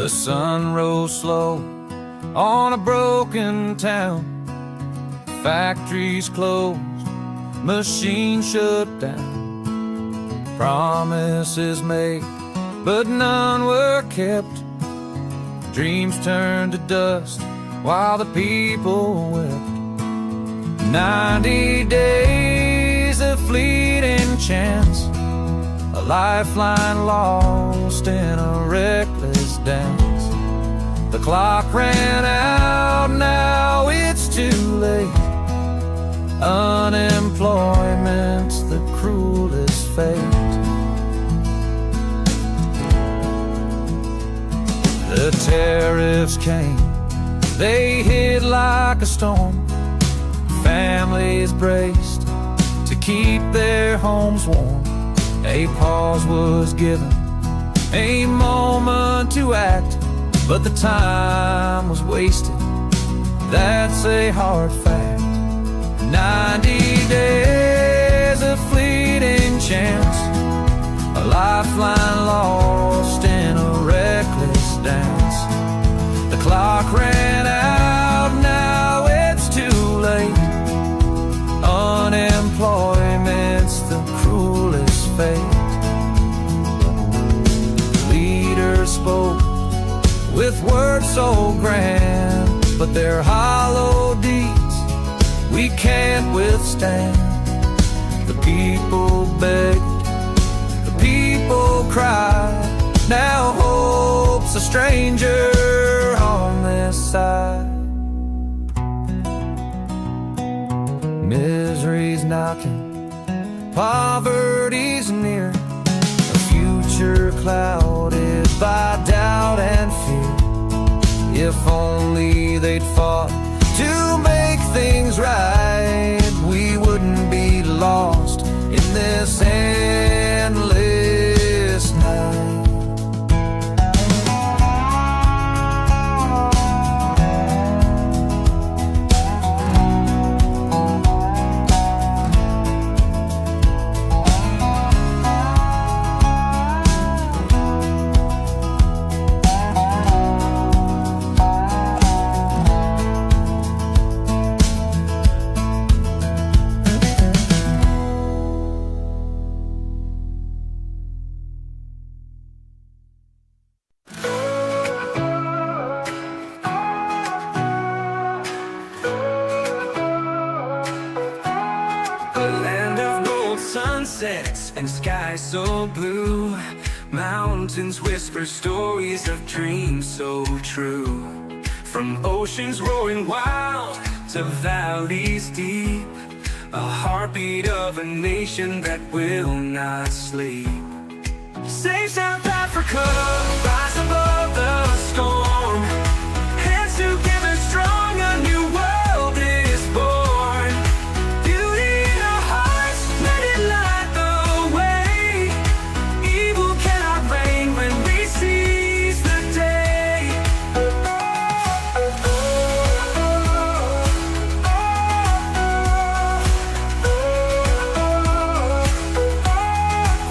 The sun rose slow on a broken town. Factories closed, machines shut down. Promises made, but none were kept. Dreams turned to dust while the people wept. 90 days of fleeting chance, a lifeline lost in a reckless dance. The clock ran out, now it's too late. Unemployment's the cruelest fate. The tariffs came, they hit like a storm. Families braced to keep their homes warm. A pause was given, a moment to act, but the time was wasted, that's a hard fact. 90 days of fleeting chance, a lifeline lost in a reckless dance. The clock ran out, now it's too late. Unemployment's the cruelest fate. Leaders spoke with words so grand, but their hollow deeds we can't withstand. The people begged, the people cried. Now hope's a stranger on this side. Misery's knocking, poverty's near, a future clouded by doubt and fear. If only they'd fought to make things right, we wouldn't be lost in this endless night. Sunsets and skies so blue, mountains whisper stories of dreams so true. From oceans roaring wild to valleys deep, a heartbeat of a nation that will not sleep. Save South Africa, rise above the storm. Hands together strong, a new world is born. Beauty in our hearts, let it light the way. Evil cannot reign when we seize the day.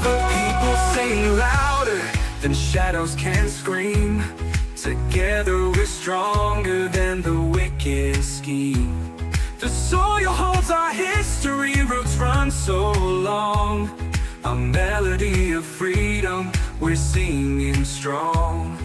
The people sing louder than shadows can scream. Together we're stronger than the wicked scheme. The soil holds our history, roots run so long. A melody of freedom, we're singing strong.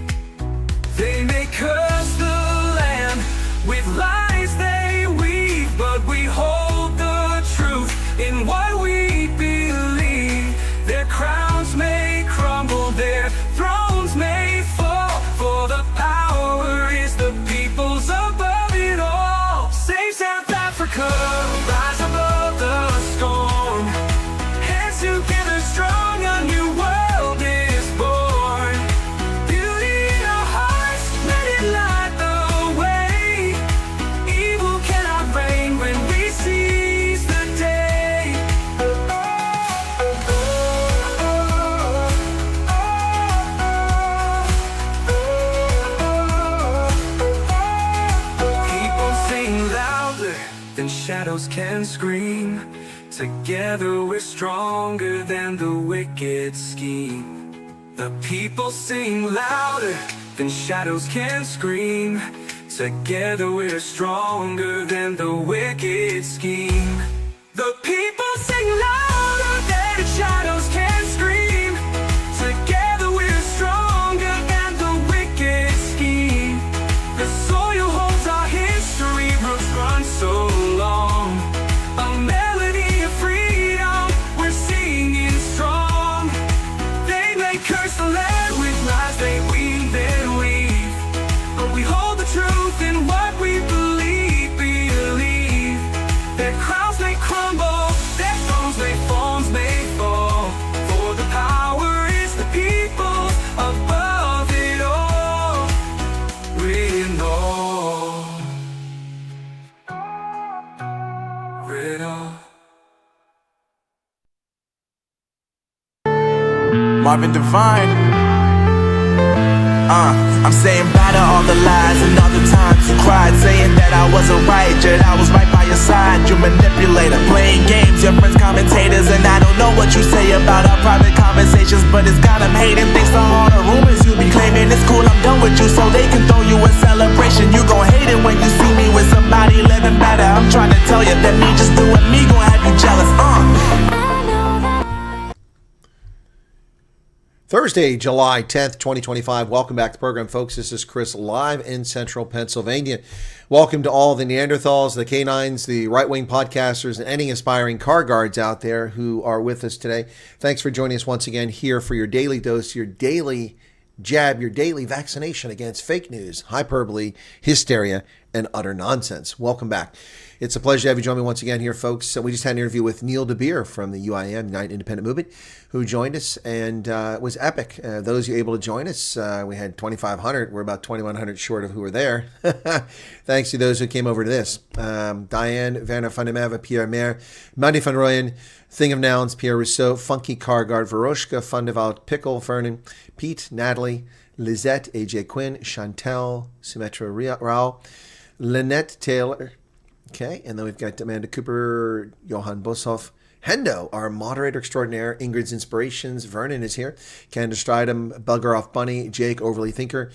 They may curse the land with lies they weave, but we hold the truth in what we believe. Their crowns may crumble, their thrones may fall, for the power is the people's above it all. Save South Africa, rise above the storm. Hands together strong, a new world is born. Beauty in our hearts, let it light the way. Evil cannot reign when we seize the day. People sing louder than shadows can scream. Together we're stronger than the wicked scheme. The people sing louder than shadows can scream. Together we're stronger than the wicked scheme. The people sing louder than the shadows can scream. Together we're stronger than the wicked scheme. The soil holds our history, roots run so long. A melody of freedom, we're singing strong. They may curse the land with lies, they weave and weave, but we hold the truth in what we believe. Their crowns may crumble, their thrones may fall, for the power is the people above it all. Renewal. Marvin Devine. I'm saying bye to all the lies and all the times you cried, saying that I wasn't right, yet I was right by your side. You manipulator, playing games, your friends commentators, and I don't know what you say about our private conversations, but it's got them hating. Thanks to all the rumors you be claiming. It's cool, I'm done with you, so they can throw you a celebration. You gon' hate it when you see me with somebody living better. I'm trying to tell you that me just doing me gon' have you jealous. Thursday, July 10th, 2025. Welcome back to the program, folks. This is Chris live in central Pennsylvania. Welcome to all the Neanderthals, the canines, the right-wing podcasters, and any aspiring car guards out there who are with us today. Thanks for joining us once again here for your daily dose, your daily jab, your daily vaccination against fake news, hyperbole, hysteria, and utter nonsense. Welcome back. It's a pleasure to have you join me once again here, folks. We just had an interview with Neil DeBeer from the UIM, United Independent Movement, who joined us, and it was epic. Those of you able to join us, we had 2,500. We're about 2,100 short of who were there. Thanks to those who came over to this. Diane, Werner van der Merwe, Pierre Mayer, Mandy van Rooyen, Thing of Nouns, Pierre Rousseau, Funky Car Guard, Veroshka, Fundevalt, Pickle, Vernon, Pete, Natalie, Lizette, AJ Quinn, Chantel, Symmetra Rao, Lynette Taylor. Okay, and then we've got Amanda Cooper, Johan Boshoff, Hendo, our moderator extraordinaire, Ingrid's Inspirations, Vernon is here, Candace Stridham, Bugger Off Bunny, Jake Overly Thinker,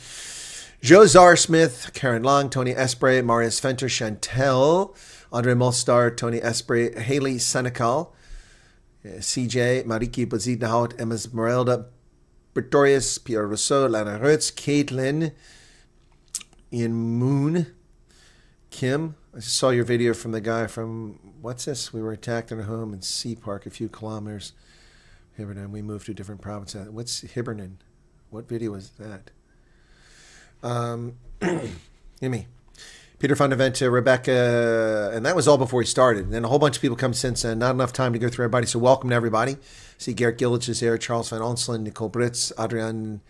Joe Zar Smith, Karen Long, Tony Espray, Marius Fenter, Chantel, Andre Molstar, Tony Espray, Haley Senecal, CJ, Mariki Bazidnahout, Emma Esmeralda, Pretorius, Pierre Rousseau, Lana Rutz, Caitlin, Ian Moon, Kim. I just saw your video from the guy from, what's this? We were attacked in a home in Sea Park, a few kilometers. Hibernian, we moved to a different province. What's Hibernian? What video was that? Me. Peter Fundaventa, Rebecca, and that was all before he started. And then a whole bunch of people come since then. Not enough time to go through everybody, so welcome to everybody. See Garrett Gillich is there, Charles Van Onselen, Nicole Britz, Adrian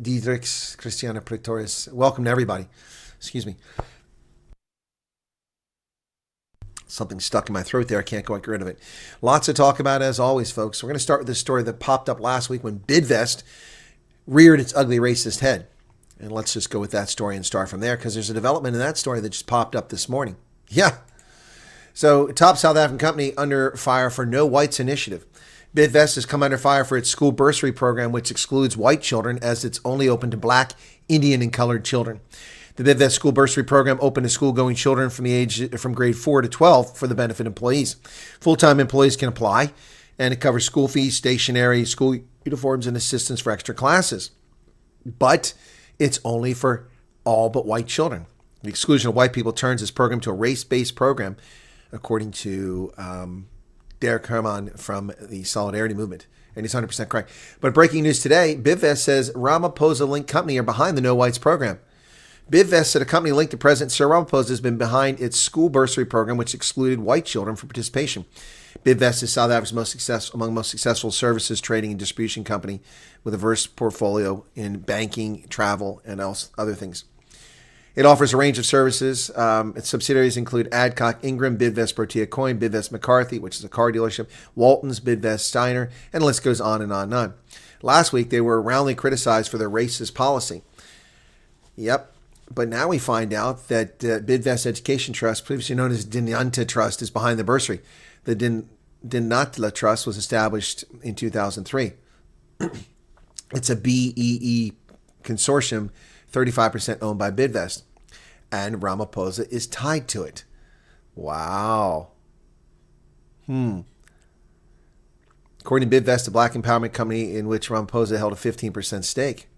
Diedrichs, Christiana Pretorius. Welcome to everybody. Excuse me. Something stuck in my throat there. I can't quite get rid of it. Lots to talk about as always, folks. We're going to start with this story that popped up last week when Bidvest reared its ugly racist head. And let's just go with that story and start from there because there's a development in that story that just popped up this morning. Yeah. So, top South African company under fire for No Whites initiative. Bidvest has come under fire for its school bursary program, which excludes white children as it's only open to black, Indian, and colored children. The Bidvest school bursary program open to school-going children from grade 4 to 12 for the benefit of employees. Full-time employees can apply, and it covers school fees, stationery, school uniforms, and assistance for extra classes. But it's only for all but white children. The exclusion of white people turns this program to a race-based program, according to Derek Herman from the Solidarity Movement. And he's 100% correct. But breaking news today, Bidvest says Ramaphosa Link Company are behind the No Whites program. Bidvest said a company linked to President Cyril Ramaphosa has been behind its school bursary program, which excluded white children from participation. Bidvest is South Africa's among most successful services, trading, and distribution company with a diverse portfolio in banking, travel, and other things. It offers a range of services. Its subsidiaries include Adcock Ingram, Bidvest Protea Coin, Bidvest McCarthy, which is a car dealership, Walton's, Bidvest Steiner, and the list goes on and on and on. Last week, they were roundly criticized for their racist policy. Yep. But now we find out that Bidvest Education Trust, previously known as Dinanta Trust, is behind the bursary. The Dinatla Trust was established in 2003. It's a BEE consortium, 35% owned by Bidvest. And Ramaphosa is tied to it. Wow. According to Bidvest, a black empowerment company in which Ramaphosa held a 15% stake,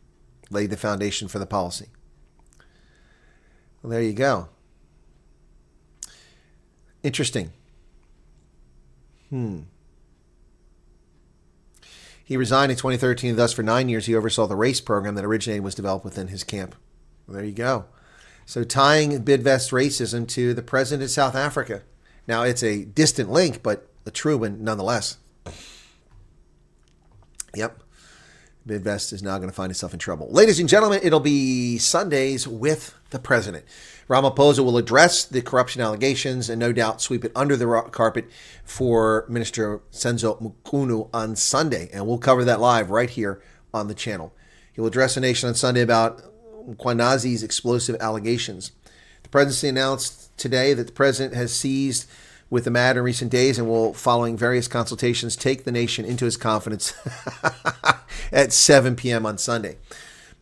laid the foundation for the policy. Well, there you go. Interesting. He resigned in 2013, thus for 9 years he oversaw the race program that originated and was developed within his camp. Well, there you go. So tying Bidvest racism to the president of South Africa. Now, it's a distant link, but a true one nonetheless. Yep. Bidvest is now going to find itself in trouble. Ladies and gentlemen, it'll be Sundays with the president. Ramaphosa will address the corruption allegations and no doubt sweep it under the carpet for Minister Senzo Mukunu on Sunday. And we'll cover that live right here on the channel. He will address the nation on Sunday about Mkwanazi's explosive allegations. The presidency announced today that the president has seized with the matter in recent days and will, following various consultations, take the nation into his confidence at 7 p.m. on Sunday.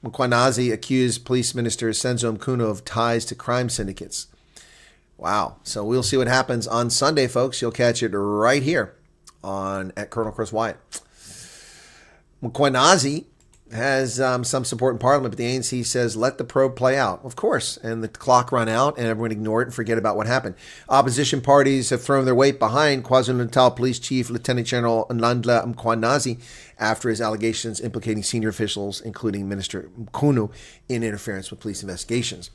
Mkwanazi accused Police Minister Senzo Mkuno of ties to crime syndicates. Wow. So we'll see what happens on Sunday, folks. You'll catch it right here at Colonel Chris Wyatt. Mkwanazi has some support in Parliament, but the ANC says let the probe play out. Of course, and the clock run out and everyone ignore it and forget about what happened. Opposition parties have thrown their weight behind KwaZulu-Natal Police Chief Lieutenant General Nandla Mkwanazi after his allegations implicating senior officials, including Minister Mkunu, in interference with police investigations.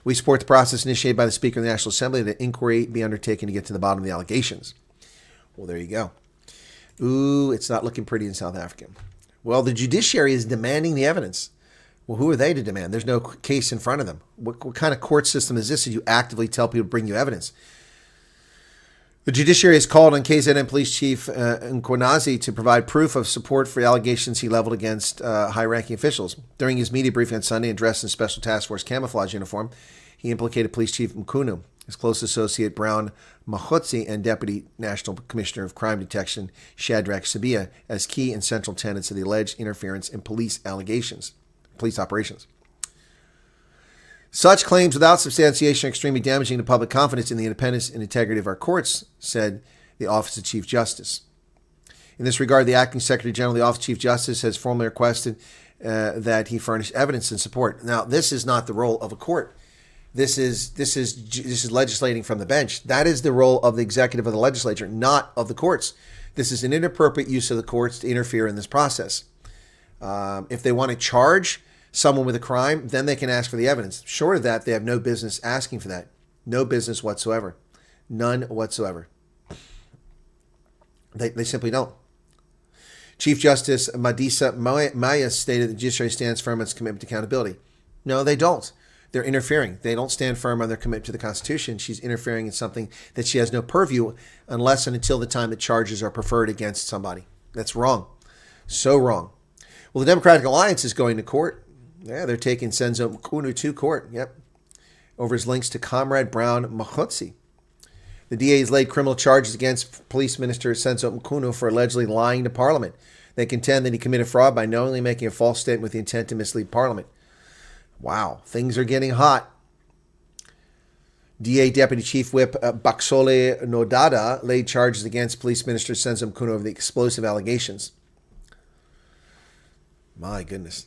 We support the process initiated by the Speaker of the National Assembly that inquiry be undertaken to get to the bottom of the allegations. Well, there you go. Ooh, it's not looking pretty in South Africa. Well, the judiciary is demanding the evidence. Well, who are they to demand? There's no case in front of them. What kind of court system is this that you actively tell people to bring you evidence? The judiciary has called on KZN Police Chief Mkwanazi to provide proof of support for the allegations he leveled against high-ranking officials. During his media briefing on Sunday, dressed in Special Task Force camouflage uniform, he implicated Police Chief Mkunu, his close associate Brown Mahotsi, and Deputy National Commissioner of Crime Detection Shadrach Sabia as key and central tenets of the alleged interference in police operations. Such claims without substantiation are extremely damaging to public confidence in the independence and integrity of our courts, said the Office of Chief Justice. In this regard, the Acting Secretary General of the Office of Chief Justice has formally requested that he furnish evidence and support. Now, this is not the role of a court. This is legislating from the bench. That is the role of the executive of the legislature, not of the courts. This is an inappropriate use of the courts to interfere in this process. If they want to charge someone with a crime, then they can ask for the evidence. Short of that, they have no business asking for that. No business whatsoever. None whatsoever. They simply don't. Chief Justice Madisa Maya stated the judiciary stands firm on its commitment to accountability. No, they don't. They're interfering. They don't stand firm on their commitment to the Constitution. She's interfering in something that she has no purview unless and until the time that charges are preferred against somebody. That's wrong. So wrong. Well, the Democratic Alliance is going to court. Yeah, they're taking Senzo Mkunu to court. Yep. Over his links to Comrade Brown Mahotsi. The DA has laid criminal charges against Police Minister Senzo Mkunu for allegedly lying to Parliament. They contend that he committed fraud by knowingly making a false statement with the intent to mislead Parliament. Wow, things are getting hot. DA Deputy Chief Whip Baksole Nodada laid charges against Police Minister Senzo Mkunu over the explosive allegations. My goodness.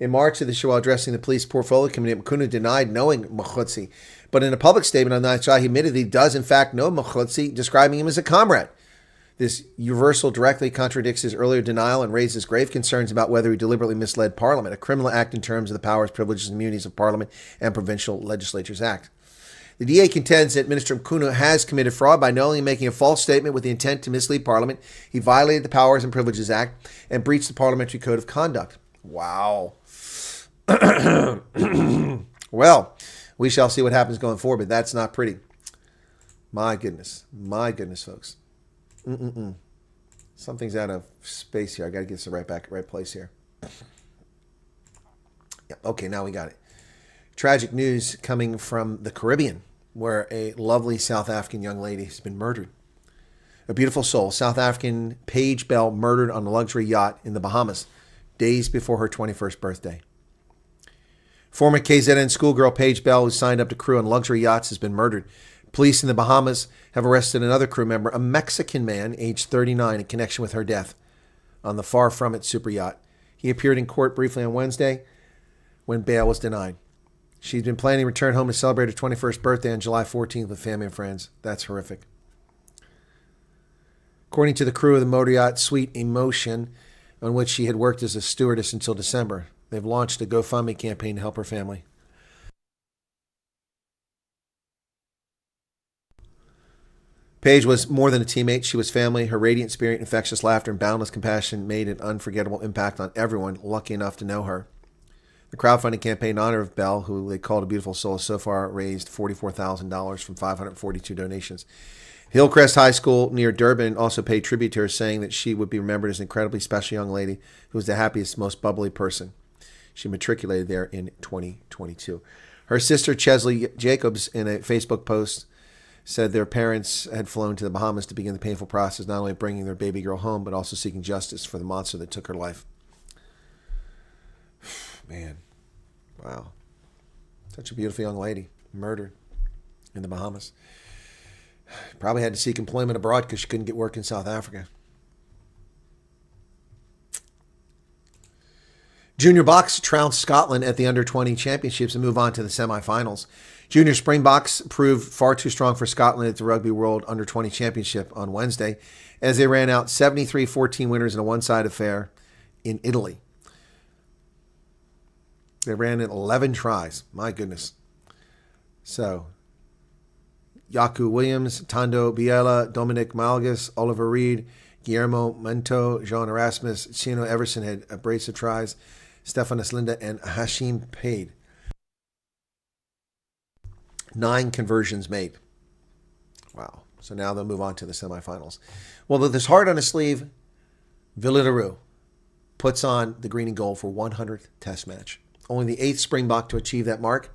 In March of this year, while addressing the Police Portfolio Committee, Mkunu denied knowing Mahotsi. But in a public statement on 9th July, he admitted he does in fact know Mahotsi, describing him as a comrade. This reversal directly contradicts his earlier denial and raises grave concerns about whether he deliberately misled Parliament, a criminal act in terms of the powers, privileges, and immunities of Parliament and Provincial Legislatures Act. The DA contends that Minister Mkunu has committed fraud by knowingly making a false statement with the intent to mislead Parliament. He violated the Powers and Privileges Act and breached the Parliamentary Code of Conduct. Wow. Well, we shall see what happens going forward, but that's not pretty. My goodness, folks. Something's out of space here. I got to get this right place here. Yeah, okay, now we got it. Tragic news coming from the Caribbean, where a lovely South African young lady has been murdered. A beautiful soul, South African Paige Bell, murdered on a luxury yacht in the Bahamas. days before her 21st birthday. Former KZN schoolgirl Paige Bell, who signed up to crew on luxury yachts, has been murdered. Police in the Bahamas have arrested another crew member, a Mexican man, aged 39, in connection with her death on the Far From It super yacht. He appeared in court briefly on Wednesday when bail was denied. She's been planning to return home to celebrate her 21st birthday on July 14th with family and friends. That's horrific. According to the crew of the motor yacht Sweet Emotion, on which she had worked as a stewardess until December, they've launched a GoFundMe campaign to help her family. Paige was more than a teammate. She was family. Her radiant spirit, infectious laughter, and boundless compassion made an unforgettable impact on everyone lucky enough to know her. The crowdfunding campaign in honor of Belle, who they called a beautiful soul, has so far raised $44,000 from 542 donations. Hillcrest High School near Durban also paid tribute to her, saying that she would be remembered as an incredibly special young lady who was the happiest, most bubbly person. She matriculated there in 2022. Her sister, Chesley Jacobs, in a Facebook post, said their parents had flown to the Bahamas to begin the painful process, not only of bringing their baby girl home, but also seeking justice for the monster that took her life. Man, wow. Such a beautiful young lady, murdered in the Bahamas. Probably had to seek employment abroad because she couldn't get work in South Africa. Junior Box trounced Scotland at the Under-20 Championships and move on to the semifinals. Junior Springboks proved far too strong for Scotland at the Rugby World Under-20 Championship on Wednesday as they ran out 73-14 winners in a one-side affair in Italy. They ran in 11 tries. My goodness. So, Yaku Williams, Tando Biela, Dominic Malgus, Oliver Reed, Guillermo Mento, Jean Erasmus, Chino Everson had a brace of tries. Stefanos Linda and Hashim paid. 9 conversions made. Wow. So now they'll move on to the semifinals. Well, with his heart on his sleeve, Willie Leroux puts on the green and gold for 100th test match. Only the 8th Springbok to achieve that mark,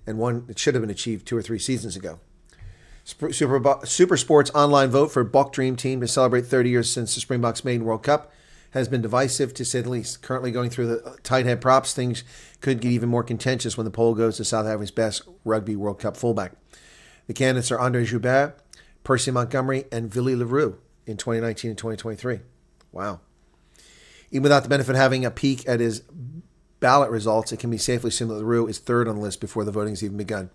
and one that should have been achieved 2 or 3 seasons ago. Super Sports online vote for Bok Dream Team to celebrate 30 years since the Springboks maiden World Cup has been divisive, to say the least. Currently going through the tight head props, things could get even more contentious when the poll goes to South Africa's best Rugby World Cup fullback. The candidates are Andre Joubert, Percy Montgomery, and Willie Leroux in 2019 and 2023. Wow. Even without the benefit of having a peek at his ballot results, it can be safely assumed that Leroux is third on the list before the voting has even begun.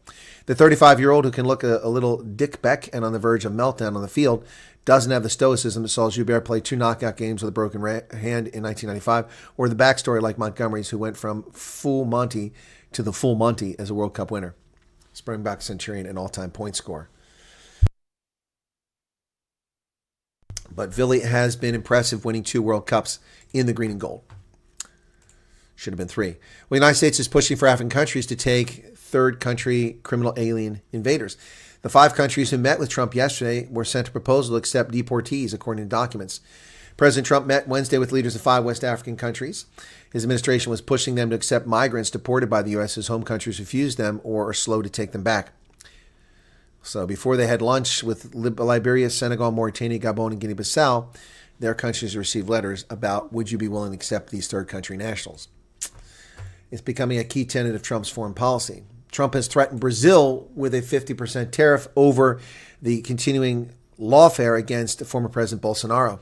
The 35-year-old, who can look a little Dick Beck and on the verge of meltdown on the field, doesn't have the stoicism that saw Joubert play 2 knockout games with a broken hand in 1995, or the backstory like Montgomery's, who went from full Monty to the full Monty as a World Cup winner. Springbok Centurion and all-time point scorer. But Willie has been impressive, winning 2 World Cups in the green and gold. Should have been 3. Well, the United States is pushing for African countries to take third country criminal alien invaders. The 5 countries who met with Trump yesterday were sent a proposal to accept deportees, according to documents. President Trump met Wednesday with leaders of 5 West African countries. His administration was pushing them to accept migrants deported by the U.S. whose home countries refused them or are slow to take them back. So before they had lunch with Liberia, Senegal, Mauritania, Gabon, and Guinea-Bissau, their countries received letters about, would you be willing to accept these third country nationals? It's becoming a key tenet of Trump's foreign policy. Trump has threatened Brazil with a 50% tariff over the continuing lawfare against former President Bolsonaro.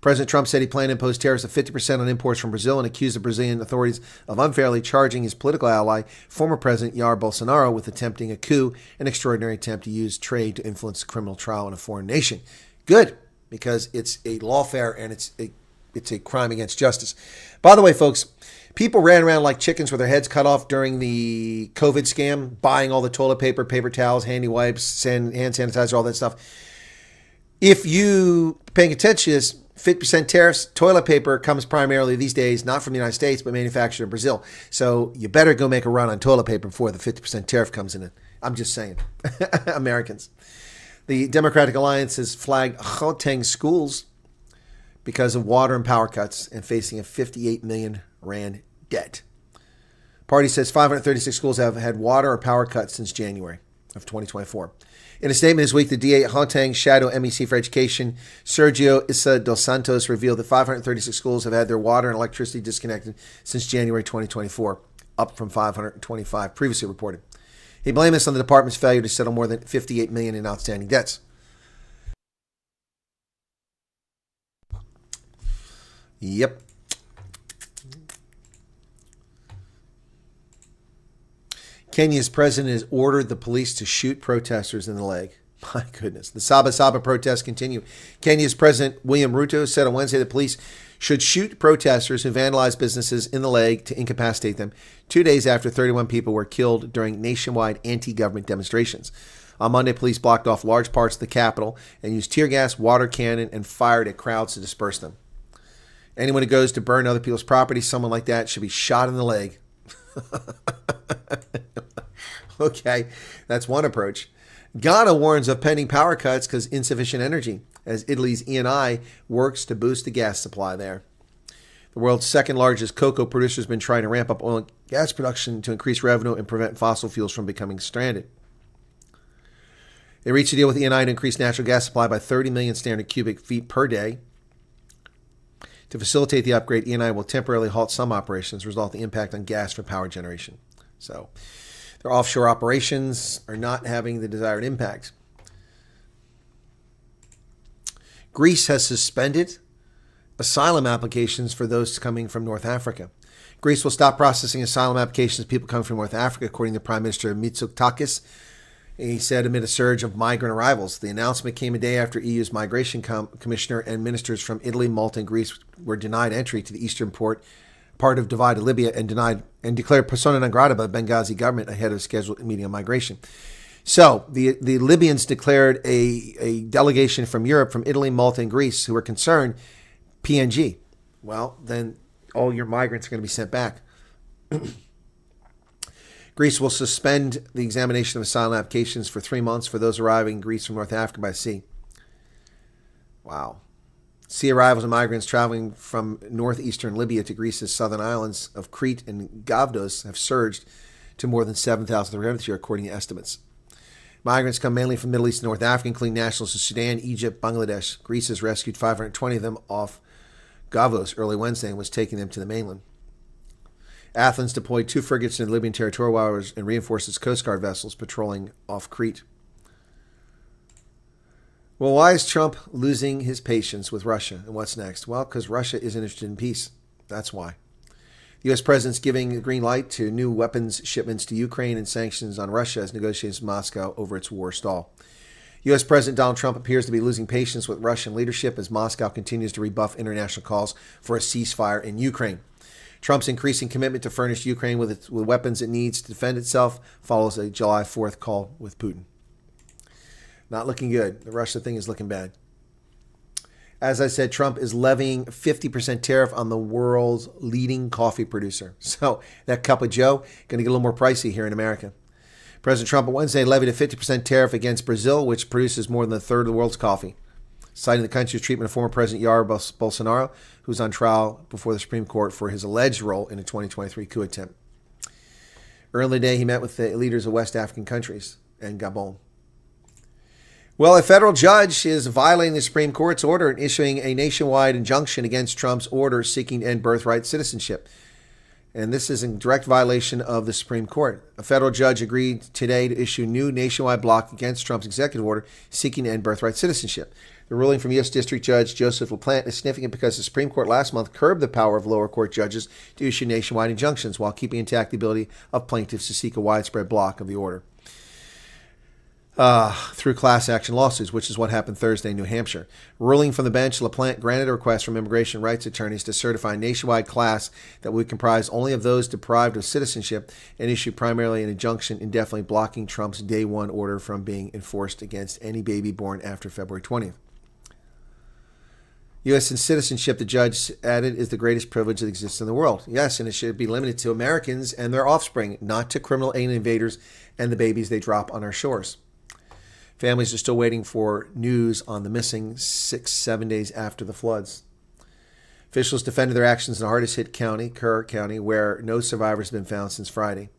President Trump said he planned to impose tariffs of 50% on imports from Brazil and accused the Brazilian authorities of unfairly charging his political ally, former President Jair Bolsonaro, with attempting a coup, an extraordinary attempt to use trade to influence a criminal trial in a foreign nation. Good, because it's a lawfare and it's a crime against justice. By the way, folks, people ran around like chickens with their heads cut off during the COVID scam, buying all the toilet paper, paper towels, handy wipes, hand sanitizer, all that stuff. If you paying attention to this, 50% tariffs, toilet paper comes primarily these days, not from the United States, but manufactured in Brazil. So you better go make a run on toilet paper before the 50% tariff comes in. I'm just saying. Americans. The Democratic Alliance has flagged Gauteng schools because of water and power cuts and facing a 58 million rand debt. Party says 536 schools have had water or power cuts since January. of 2024. In a statement this week, the DA Haunting Shadow MEC for Education, Sergio Issa dos Santos, revealed that 536 schools have had their water and electricity disconnected since January 2024, up from 525 previously reported. He blamed this on the department's failure to settle more than $58 million in outstanding debts. Yep. Kenya's president has ordered the police to shoot protesters in the leg. My goodness. The Saba Saba protests continue. Kenya's President William Ruto said on Wednesday that police should shoot protesters who vandalize businesses in the leg to incapacitate them, 2 days after 31 people were killed during nationwide anti-government demonstrations. On Monday, police blocked off large parts of the capital and used tear gas, water cannon, and fired at crowds to disperse them. Anyone who goes to burn other people's property, someone like that, should be shot in the leg. Okay, that's one approach. Ghana warns of pending power cuts because insufficient energy, as Italy's Eni works to boost the gas supply there. The world's second largest cocoa producer has been trying to ramp up oil and gas production to increase revenue and prevent fossil fuels from becoming stranded. They reached a deal with Eni to increase natural gas supply by 30 million standard cubic feet per day. To facilitate the upgrade, Eni will temporarily halt some operations, resulting in the impact on gas for power generation. So their offshore operations are not having the desired impact. Greece has suspended asylum applications for those coming from North Africa. Greece will stop processing asylum applications of people coming from North Africa, according to Prime Minister Mitsotakis. He said amid a surge of migrant arrivals. The announcement came a day after EU's migration commissioner and ministers from Italy, Malta, and Greece were denied entry to the eastern part of divided Libya and declared persona non grata by the Benghazi government ahead of a scheduled meeting on migration. So the Libyans declared a delegation from Europe, from Italy, Malta, and Greece, who were concerned, PNG. Well, then all your migrants are going to be sent back. Greece will suspend the examination of asylum applications for 3 months for those arriving in Greece from North Africa by sea. Wow. Sea arrivals of migrants traveling from northeastern Libya to Greece's southern islands of Crete and Gavdos have surged to more than 7,300 this year, according to estimates. Migrants come mainly from Middle East and North Africa, including nationals of Sudan, Egypt, Bangladesh. Greece has rescued 520 of them off Gavdos early Wednesday and was taking them to the mainland. Athens deployed 2 frigates in the Libyan territorial waters and reinforced its Coast Guard vessels patrolling off Crete. Well, why is Trump losing his patience with Russia? And what's next? Well, because Russia isn't interested in peace. That's why. The U.S. president's giving the green light to new weapons shipments to Ukraine and sanctions on Russia as negotiations with Moscow over its war stall. U.S. President Donald Trump appears to be losing patience with Russian leadership as Moscow continues to rebuff international calls for a ceasefire in Ukraine. Trump's increasing commitment to furnish Ukraine with weapons it needs to defend itself follows a July 4th call with Putin. Not looking good. The Russia thing is looking bad. As I said, Trump is levying 50% tariff on the world's leading coffee producer. So that cup of joe going to get a little more pricey here in America. President Trump on Wednesday levied a 50% tariff against Brazil, which produces more than a third of the world's coffee, citing the country's treatment of former President Jair Bolsonaro, who's on trial before the Supreme Court for his alleged role in a 2023 coup attempt. Earlier in the day, he met with the leaders of West African countries and Gabon. Well, a federal judge is violating the Supreme Court's order and issuing a nationwide injunction against Trump's order seeking to end birthright citizenship. And this is in direct violation of the Supreme Court. A federal judge agreed today to issue a new nationwide block against Trump's executive order seeking to end birthright citizenship. The ruling from U.S. District Judge Joseph LaPlante is significant because the Supreme Court last month curbed the power of lower court judges to issue nationwide injunctions while keeping intact the ability of plaintiffs to seek a widespread block of the order through class action lawsuits, which is what happened Thursday in New Hampshire. Ruling from the bench, LaPlante granted a request from immigration rights attorneys to certify a nationwide class that would comprise only of those deprived of citizenship and issue primarily an injunction indefinitely blocking Trump's Day 1 order from being enforced against any baby born after February 20th. U.S. citizenship, the judge added, is the greatest privilege that exists in the world. Yes, and it should be limited to Americans and their offspring, not to criminal alien invaders and the babies they drop on our shores. Families are still waiting for news on the missing 6-7 days after the floods. Officials defended their actions in the hardest hit county, Kerr County, where no survivors have been found since Friday.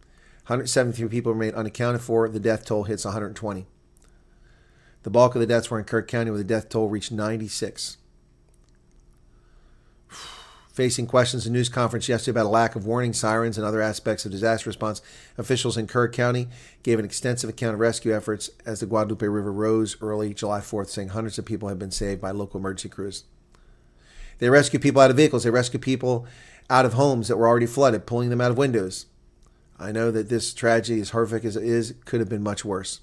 173 people remain unaccounted for. The death toll hits 120. The bulk of the deaths were in Kirk County, where the death toll reached 96. Facing questions in a news conference yesterday about a lack of warning sirens and other aspects of disaster response, officials in Kirk County gave an extensive account of rescue efforts as the Guadalupe River rose early July 4th, saying hundreds of people have been saved by local emergency crews. They rescued people out of vehicles. They rescued people out of homes that were already flooded, pulling them out of windows. I know that this tragedy, as horrific as it is, could have been much worse.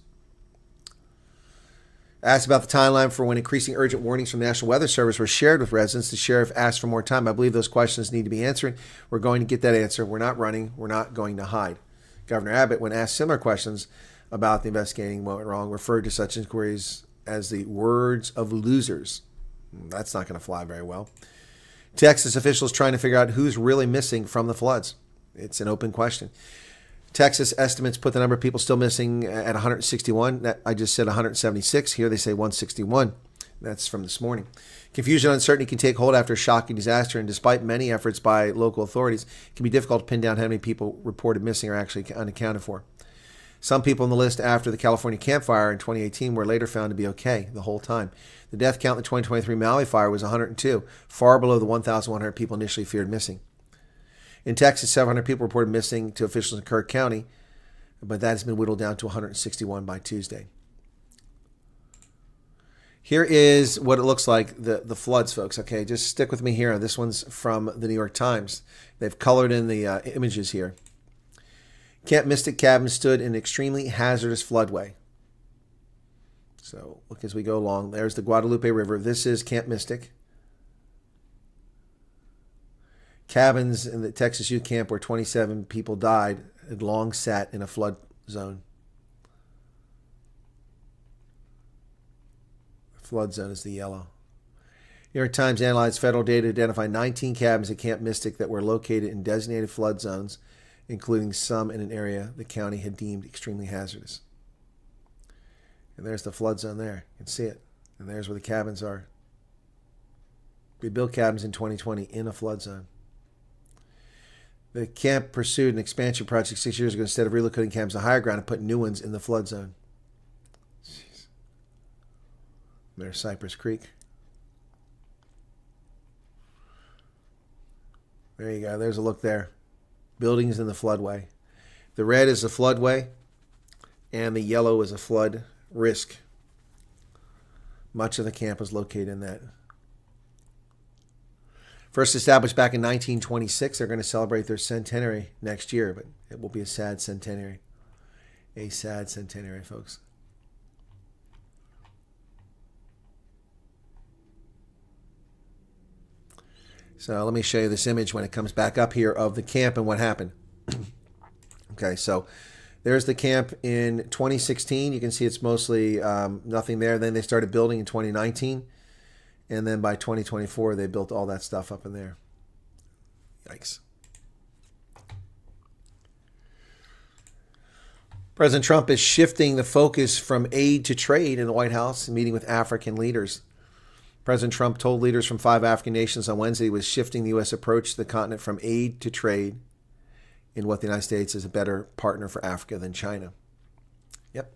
Asked about the timeline for when increasing urgent warnings from the National Weather Service were shared with residents, the sheriff asked for more time. I believe those questions need to be answered. We're going to get that answer. We're not running. We're not going to hide. Governor Abbott, when asked similar questions about the investigating what went wrong, referred to such inquiries as the words of losers. That's not going to fly very well. Texas officials trying to figure out who's really missing from the floods. It's an open question. Texas estimates put the number of people still missing at 161. I just said 176. Here they say 161. That's from this morning. Confusion and uncertainty can take hold after a shocking disaster, and despite many efforts by local authorities, it can be difficult to pin down how many people reported missing are actually unaccounted for. Some people on the list after the California Camp Fire in 2018 were later found to be okay the whole time. The death count in the 2023 Maui fire was 102, far below the 1,100 people initially feared missing. In Texas, 700 people reported missing to officials in Kirk County, but that has been whittled down to 161 by Tuesday. Here is what it looks like, the floods, folks. Okay, just stick with me here. This one's from the New York Times. They've colored in the images here. Camp Mystic cabin stood in an extremely hazardous floodway. So look as we go along. There's the Guadalupe River. This is Camp Mystic. Cabins in the Texas youth camp where 27 people died had long sat in a flood zone. The flood zone is the yellow. New York Times analyzed federal data to identify 19 cabins at Camp Mystic that were located in designated flood zones, including some in an area the county had deemed extremely hazardous. And there's the flood zone there. You can see it. And there's where the cabins are. We built cabins in 2020 in a flood zone. The camp pursued an expansion project 6 years ago instead of relocating camps to higher ground and putting new ones in the flood zone. Jeez. There's Cypress Creek. There you go. There's a look there. Buildings in the floodway. The red is the floodway, and the yellow is a flood risk. Much of the camp is located in that. First established back in 1926, they're going to celebrate their centenary next year, but it will be a sad centenary. A sad centenary, folks. So let me show you this image when it comes back up here of the camp and what happened. Okay, so there's the camp in 2016. You can see it's mostly nothing there. Then they started building in 2019. And then by 2024, they built all that stuff up in there. Yikes. President Trump is shifting the focus from aid to trade in the White House, meeting with African leaders. President Trump told leaders from 5 African nations on Wednesday he was shifting the U.S. approach to the continent from aid to trade in what the United States is a better partner for Africa than China. Yep.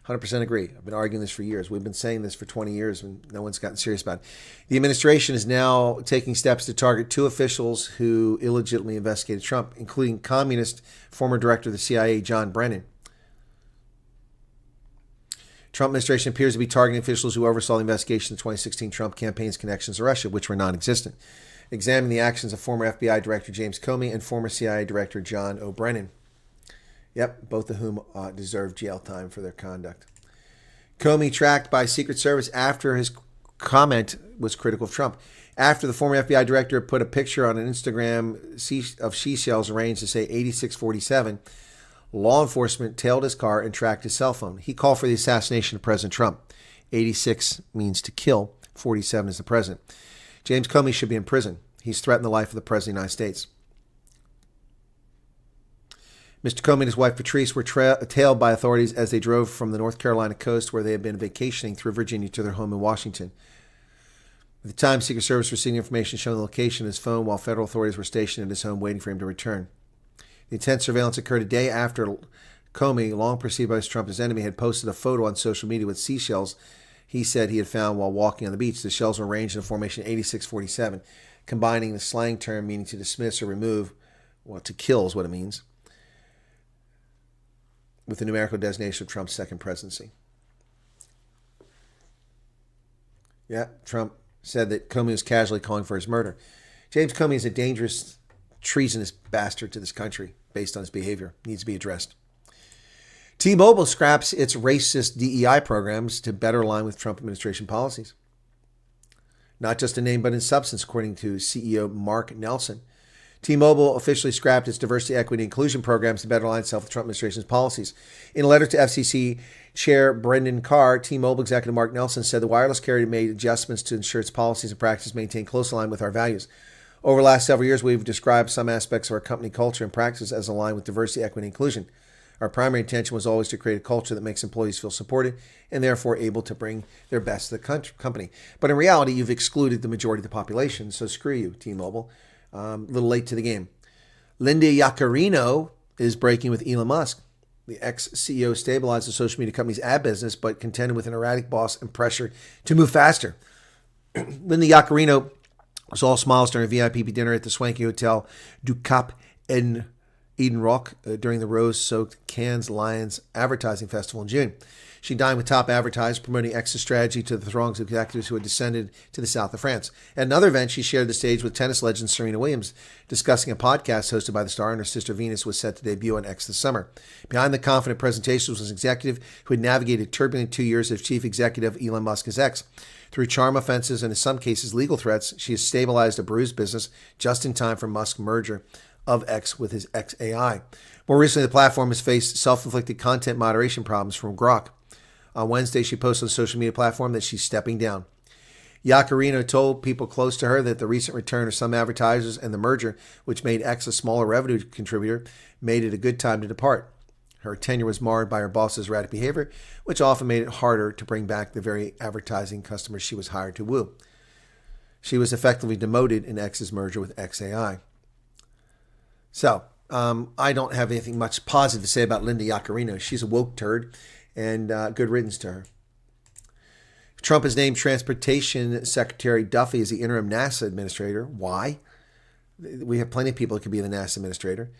100% agree. I've been arguing this for years. We've been saying this for 20 years and no one's gotten serious about it. The administration is now taking steps to target 2 officials who illegitimately investigated Trump, including communist former director of the CIA, John Brennan. Trump administration appears to be targeting officials who oversaw the investigation of the 2016 Trump campaign's connections to Russia, which were non-existent. Examining the actions of former FBI Director James Comey and former CIA Director John O'Brennan. Yep, both of whom deserve jail time for their conduct. Comey tracked by Secret Service after his comment was critical of Trump. After the former FBI director put a picture on an Instagram of seashells arranged to say 8647, law enforcement tailed his car and tracked his cell phone. He called for the assassination of President Trump. 86 means to kill. 47 is the president. James Comey should be in prison. He's threatened the life of the President of the United States. Mr. Comey and his wife Patrice were tailed by authorities as they drove from the North Carolina coast where they had been vacationing through Virginia to their home in Washington. At the time, Secret Service received information showing the location of his phone while federal authorities were stationed at his home waiting for him to return. The intense surveillance occurred a day after Comey, long perceived by Trump as enemy, had posted a photo on social media with seashells he said he had found while walking on the beach. The shells were arranged in formation 8647, combining the slang term meaning to dismiss or remove, well, to kill is what it means, with the numerical designation of Trump's second presidency. Yeah, Trump said that Comey was casually calling for his murder. James Comey is a dangerous, treasonous bastard to this country based on his behavior. Needs to be addressed. T-Mobile scraps its racist DEI programs to better align with Trump administration policies. Not just in name, but in substance, according to CEO Mark Nelson. T-Mobile officially scrapped its diversity, equity, and inclusion programs to better align itself with Trump administration's policies. In a letter to FCC Chair Brendan Carr, T-Mobile executive Mark Nelson said the wireless carrier made adjustments to ensure its policies and practices maintain close alignment with our values. Over the last several years, we've described some aspects of our company culture and practices as aligned with diversity, equity, and inclusion. Our primary intention was always to create a culture that makes employees feel supported and therefore able to bring their best to the company. But in reality, you've excluded the majority of the population, so screw you, T-Mobile. A little late to the game. Linda Yaccarino is breaking with Elon Musk. The ex-CEO stabilized the social media company's ad business, but contended with an erratic boss and pressure to move faster. Linda Yaccarino was all smiles during a VIP dinner at the swanky hotel Du Cap in Eden Rock during the rose-soaked Cannes Lions Advertising Festival in June. She dined with top advertisers, promoting X's strategy to the throngs of executives who had descended to the south of France. At another event, she shared the stage with tennis legend Serena Williams, discussing a podcast hosted by the star, and her sister Venus was set to debut on X this summer. Behind the confident presentations was an executive who had navigated turbulent 2 years as chief executive of Elon Musk's X. Through charm offenses and in some cases legal threats, she has stabilized a bruised business just in time for Musk's merger of X with his XAI. More recently, the platform has faced self-inflicted content moderation problems from Grok. On Wednesday, she posted on the social media platform that she's stepping down. Yaccarino told people close to her that the recent return of some advertisers and the merger, which made X a smaller revenue contributor, made it a good time to depart. Her tenure was marred by her boss's erratic behavior, which often made it harder to bring back the very advertising customers she was hired to woo. She was effectively demoted in X's merger with XAI. So, I don't have anything much positive to say about Linda Yaccarino. She's a woke turd, and good riddance to her. Trump has named Transportation Secretary Duffy as the interim NASA administrator. Why? We have plenty of people that could be the NASA administrator.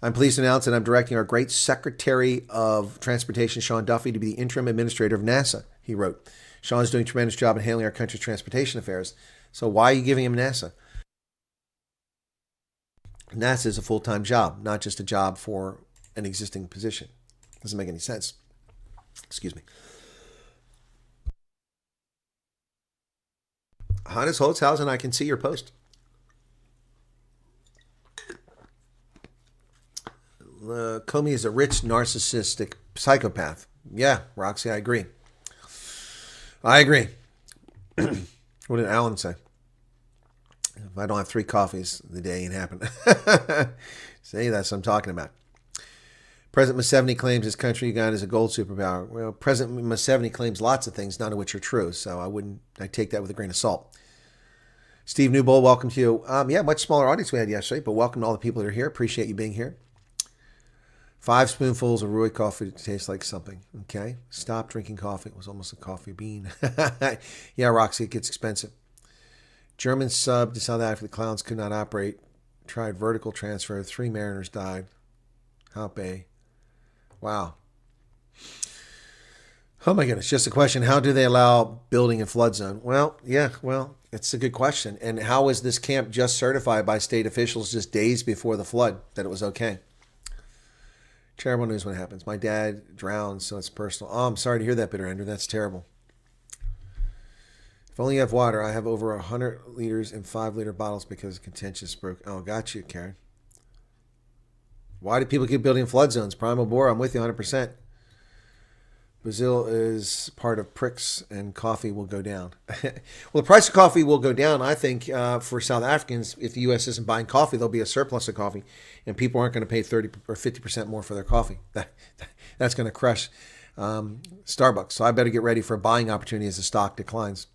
I'm pleased to announce that I'm directing our great Secretary of Transportation, Sean Duffy, to be the interim administrator of NASA, he wrote. Sean's doing a tremendous job in handling our country's transportation affairs. So why are you giving him NASA? NASA is a full-time job, not just a job for an existing position. Doesn't make any sense. Excuse me. Hannes Holzhausen, I can see your post. Comey is a rich, narcissistic psychopath. Yeah, Roxy, I agree. I agree. What did Alan say? If I don't have 3 coffees, the day ain't happening. See, that's what I'm talking about. President Museveni claims his country, Uganda, is a gold superpower. Well, President Museveni claims lots of things, none of which are true. So I take that with a grain of salt. Steve Newbold, welcome to you. Yeah, much smaller audience we had yesterday, but welcome to all the people that are here. Appreciate you being here. 5 spoonfuls of Rui coffee to taste like something. Okay. Stop drinking coffee. It was almost a coffee bean. Yeah, Roxy, it gets expensive. German sub to South Africa. The clowns could not operate. Tried vertical transfer. 3 mariners died. Hop Bay. Wow. Oh my goodness. Just a question. How do they allow building in flood zone? Well, yeah, it's a good question. And how was this camp just certified by state officials just days before the flood that it was okay? Terrible news when it happens. My dad drowned, so it's personal. Oh, I'm sorry to hear that, Bitter Ender. That's terrible. If only you have water. I have over 100 liters in 5-liter bottles because contentious broke. Oh, got you, Karen. Why do people keep building flood zones? Primal Bore, I'm with you 100%. Brazil is part of pricks and coffee will go down. Well, the price of coffee will go down, I think, for South Africans. If the U.S. isn't buying coffee, there'll be a surplus of coffee, and people aren't going to pay 30 or 50% more for their coffee. That's going to crush Starbucks. So I better get ready for a buying opportunity as the stock declines.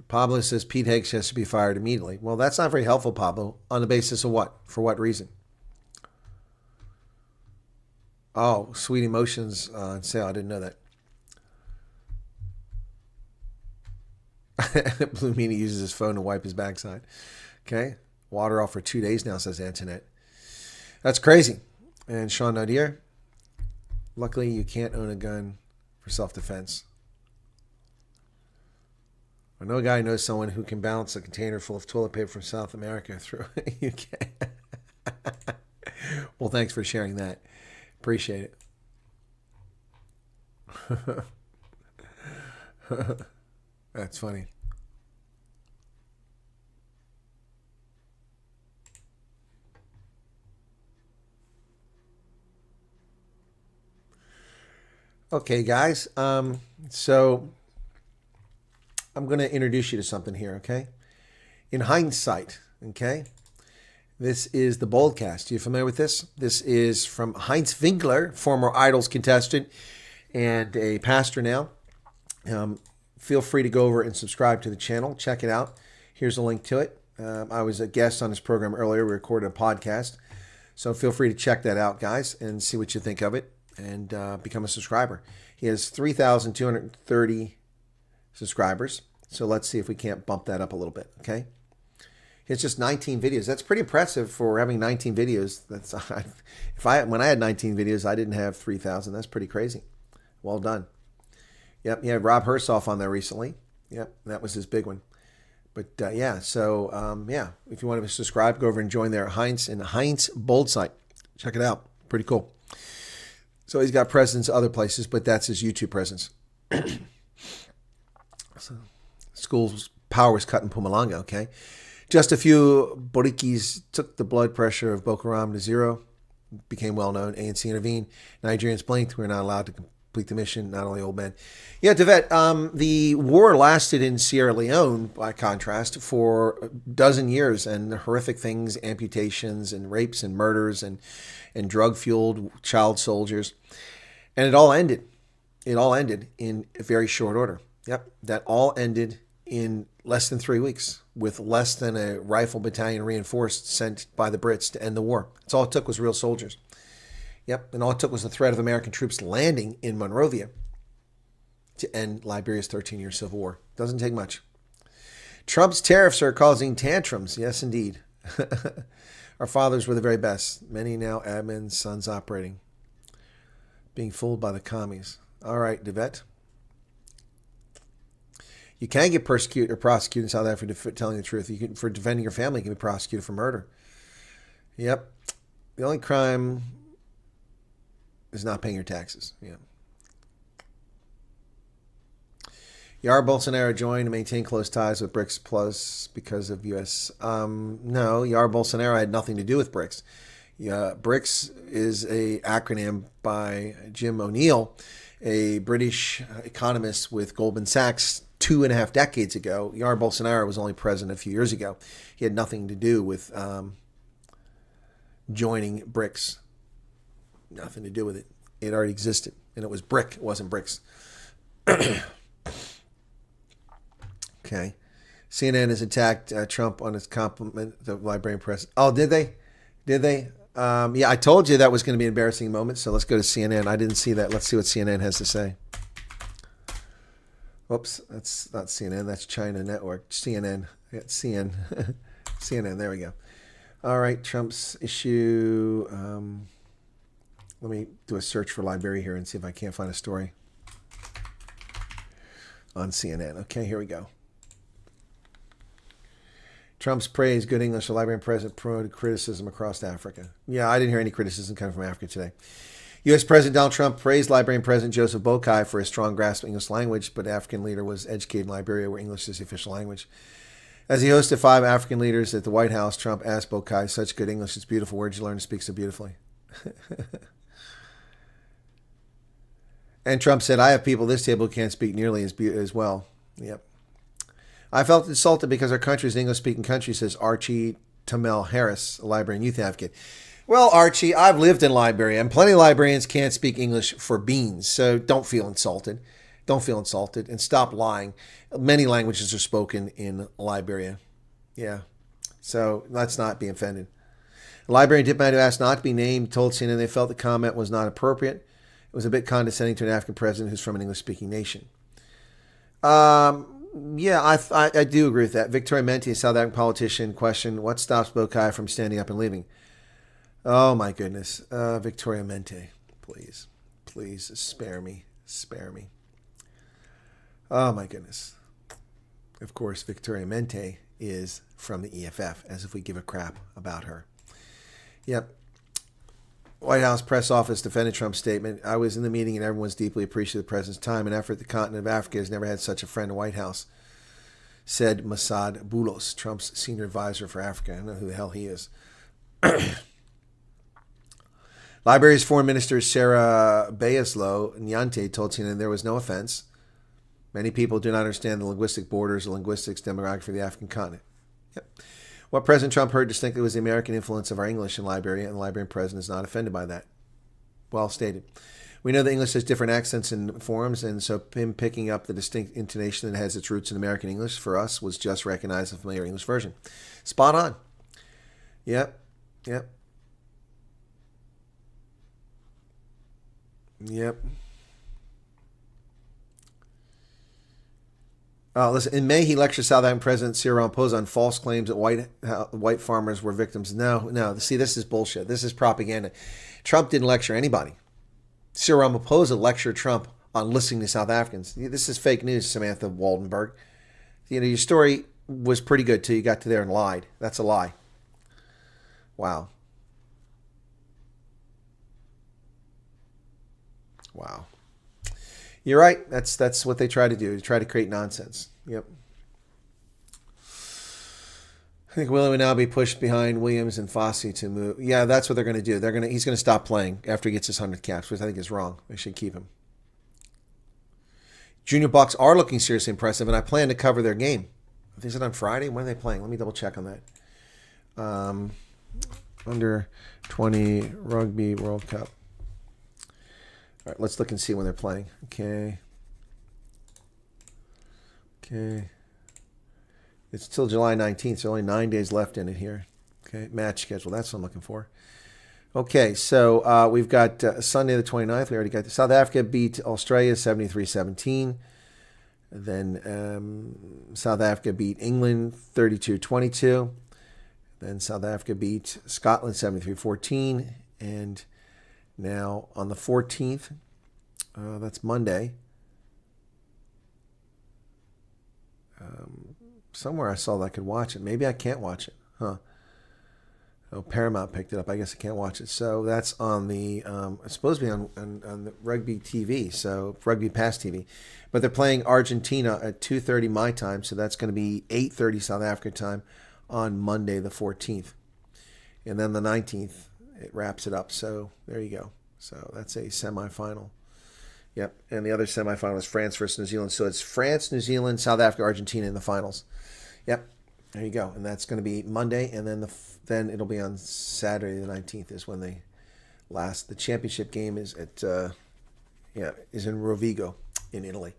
Pablo says Pete Higgs has to be fired immediately. Well, that's not very helpful, Pablo. On the basis of what? For what reason? Oh, Sweet Emotions on sale. I didn't know that. Blue Meanie uses his phone to wipe his backside. Okay. Water off for 2 days now, says Antoinette. That's crazy. And Sean Nadir, luckily you can't own a gun for self-defense. I know a guy who knows someone who can balance a container full of toilet paper from South America through UK. Well, thanks for sharing that. Appreciate it. That's funny. Okay, guys. So I'm going to introduce you to something here, okay? In hindsight, okay? This is the Boldcast. You familiar with this? This is from Heinz Winkler, former Idols contestant and a pastor now. Feel free to go over and subscribe to the channel. Check it out. Here's a link to it. I was a guest on this program earlier. We recorded a podcast. So feel free to check that out, guys, and see what you think of it and become a subscriber. He has 3,230 subscribers. So let's see if we can't bump that up a little bit, okay? It's just 19 videos. That's pretty impressive for having 19 videos. That's when I had 19 videos, I didn't have 3,000. That's pretty crazy. Well done. Yep, he had Rob Hersoff on there recently. Yep, that was his big one. But yeah, so yeah, if you want to subscribe, go over and join their Heinz Bold site. Check it out. Pretty cool. So he's got presence other places, but that's his YouTube presence. So, school's power was cut in Pumalanga, okay? Just a few Borikis took the blood pressure of Boko Haram to zero, became well-known. ANC intervened. Nigerians blinked. We're not allowed to complete the mission, not only old men. Yeah, Devet, the war lasted in Sierra Leone, by contrast, for a dozen years, and the horrific things, amputations and rapes and murders and drug-fueled child soldiers. And it all ended. It all ended in a very short order. Yep, that all ended in less than 3 weeks, with less than a rifle battalion reinforced sent by the Brits to end the war. That's all it took was real soldiers. Yep, and all it took was the threat of American troops landing in Monrovia to end Liberia's 13-year civil war. Doesn't take much. Trump's tariffs are causing tantrums. Yes, indeed. Our fathers were the very best. Many now admins, sons operating. Being fooled by the commies. All right, Devet. You can get persecuted or prosecuted in South Africa for telling the truth. You can, for defending your family, you can be prosecuted for murder. Yep. The only crime is not paying your taxes. Yeah. Jair Bolsonaro joined to maintain close ties with BRICS Plus because of U.S. No, Jair Bolsonaro had nothing to do with BRICS. BRICS is a acronym by Jim O'Neill, a British economist with Goldman Sachs 2.5 decades ago. Jair Bolsonaro was only president a few years ago. He had nothing to do with joining BRICS. Nothing to do with it. It already existed, and it was BRIC. It wasn't BRICS. Okay. CNN has attacked Trump on his compliment to the Liberian press. Oh, did they? Did they? Yeah, I told you that was going to be an embarrassing moment, so let's go to CNN. I didn't see that. Let's see what CNN has to say. Whoops, that's not CNN. That's China Network. CNN. I got CN. CNN. There we go. All right, Trump's issue. Let me do a search for Liberia here and see if I can't find a story on CNN. Okay, here we go. Trump's praise, good English, the Liberian president promoted criticism across Africa. Yeah, I didn't hear any criticism coming from Africa today. U.S. President Donald Trump praised Liberian President Joseph Boakai for his strong grasp of English language, but the African leader was educated in Liberia, where English is the official language. As he hosted 5 African leaders at the White House, Trump asked Boakai, such good English, it's beautiful. Where'd you learn to speak so beautifully? And Trump said, I have people at this table who can't speak nearly as well. Yep. I felt insulted because our country is an English-speaking country, says Archie Tamel Harris, a Liberian youth advocate. Well, Archie, I've lived in Liberia, and plenty of Liberians can't speak English for beans, so don't feel insulted. Don't feel insulted and stop lying. Many languages are spoken in Liberia. Yeah. So let's not be offended. A Liberian diplomat who asked not to be named told CNN they felt the comment was not appropriate. It was a bit condescending to an African president who's from an English-speaking nation. Yeah, I do agree with that. Victoria Menti, a South African politician, questioned what stops Boakai from standing up and leaving. Oh, my goodness. Victoria Menti, please. Please spare me. Spare me. Oh, my goodness. Of course, Victoria Menti is from the EFF, as if we give a crap about her. Yep. White House press office defended Trump's statement. I was in the meeting and everyone's deeply appreciative of the president's time and effort. The continent of Africa has never had such a friend in the White House, said Masad Boulos, Trump's senior advisor for Africa. I don't know who the hell he is. Liberia's foreign minister Sarah Bayeslow Nyante told CNN there was no offense. Many people do not understand the linguistic borders or linguistics demographic of the African continent. Yep. What President Trump heard distinctly was the American influence of our English in Liberia, and the Liberian president is not offended by that. Well stated. We know that English has different accents and forms, and so him picking up the distinct intonation that has its roots in American English for us was just recognize the familiar English version. Spot on. Yep. Yep. Yep. Listen, in May, he lectured South African President Cyril Ramaphosa on false claims that white farmers were victims. No. See, this is bullshit. This is propaganda. Trump didn't lecture anybody. Cyril Ramaphosa lectured Trump on listening to South Africans. This is fake news, Samantha Waldenberg. You know, your story was pretty good till you got to there and lied. That's a lie. Wow. Wow. You're right. That's what they try to do. They try to create nonsense. Yep. I think Willie would now be pushed behind Williams and Fossey to move. Yeah, that's what they're going to do. He's going to stop playing after he gets his 100 caps, which I think is wrong. They should keep him. Junior Bucks are looking seriously impressive, and I plan to cover their game. Is it on Friday? When are they playing? Let me double check on that. Under 20 Rugby World Cup. All right, let's look and see when they're playing. Okay. It's till July 19th, so only 9 days left in it here. Okay, match schedule. That's what I'm looking for. Okay, so we've got Sunday the 29th. We already got South Africa beat Australia 73-17. Then South Africa beat England 32-22. Then South Africa beat Scotland 73-14. And now on the 14th, that's Monday. Somewhere I saw that I could watch it. Maybe I can't watch it. Huh. Oh, Paramount picked it up. I guess I can't watch it. So that's on the, it's supposed to be on the Rugby TV, so Rugby Pass TV. But they're playing Argentina at 2:30 my time, so that's going to be 8:30 South Africa time on Monday the 14th. And then the 19th, it wraps it up. So there you go. So that's a semifinal. Yep. And the other semifinal is France versus New Zealand. So it's France, New Zealand, South Africa, Argentina in the finals. Yep. There you go. And that's going to be Monday. And then then it'll be on Saturday the 19th is when they last. The championship game is at is in Rovigo in Italy.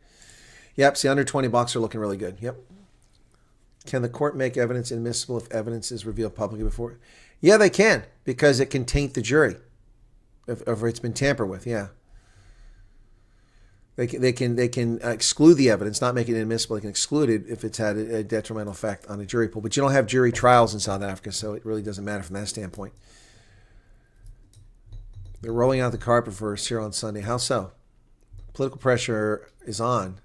Yep. See, under 20 bucks are looking really good. Yep. Can the court make evidence admissible if evidence is revealed publicly before? Yeah, they can, because it can taint the jury if it's been tampered with. Yeah. They can exclude the evidence, not make it inadmissible. They can exclude it if it's had a detrimental effect on a jury pool. But you don't have jury trials in South Africa, so it really doesn't matter from that standpoint. They're rolling out the carpet for Cyril on Sunday. How so? Political pressure is on.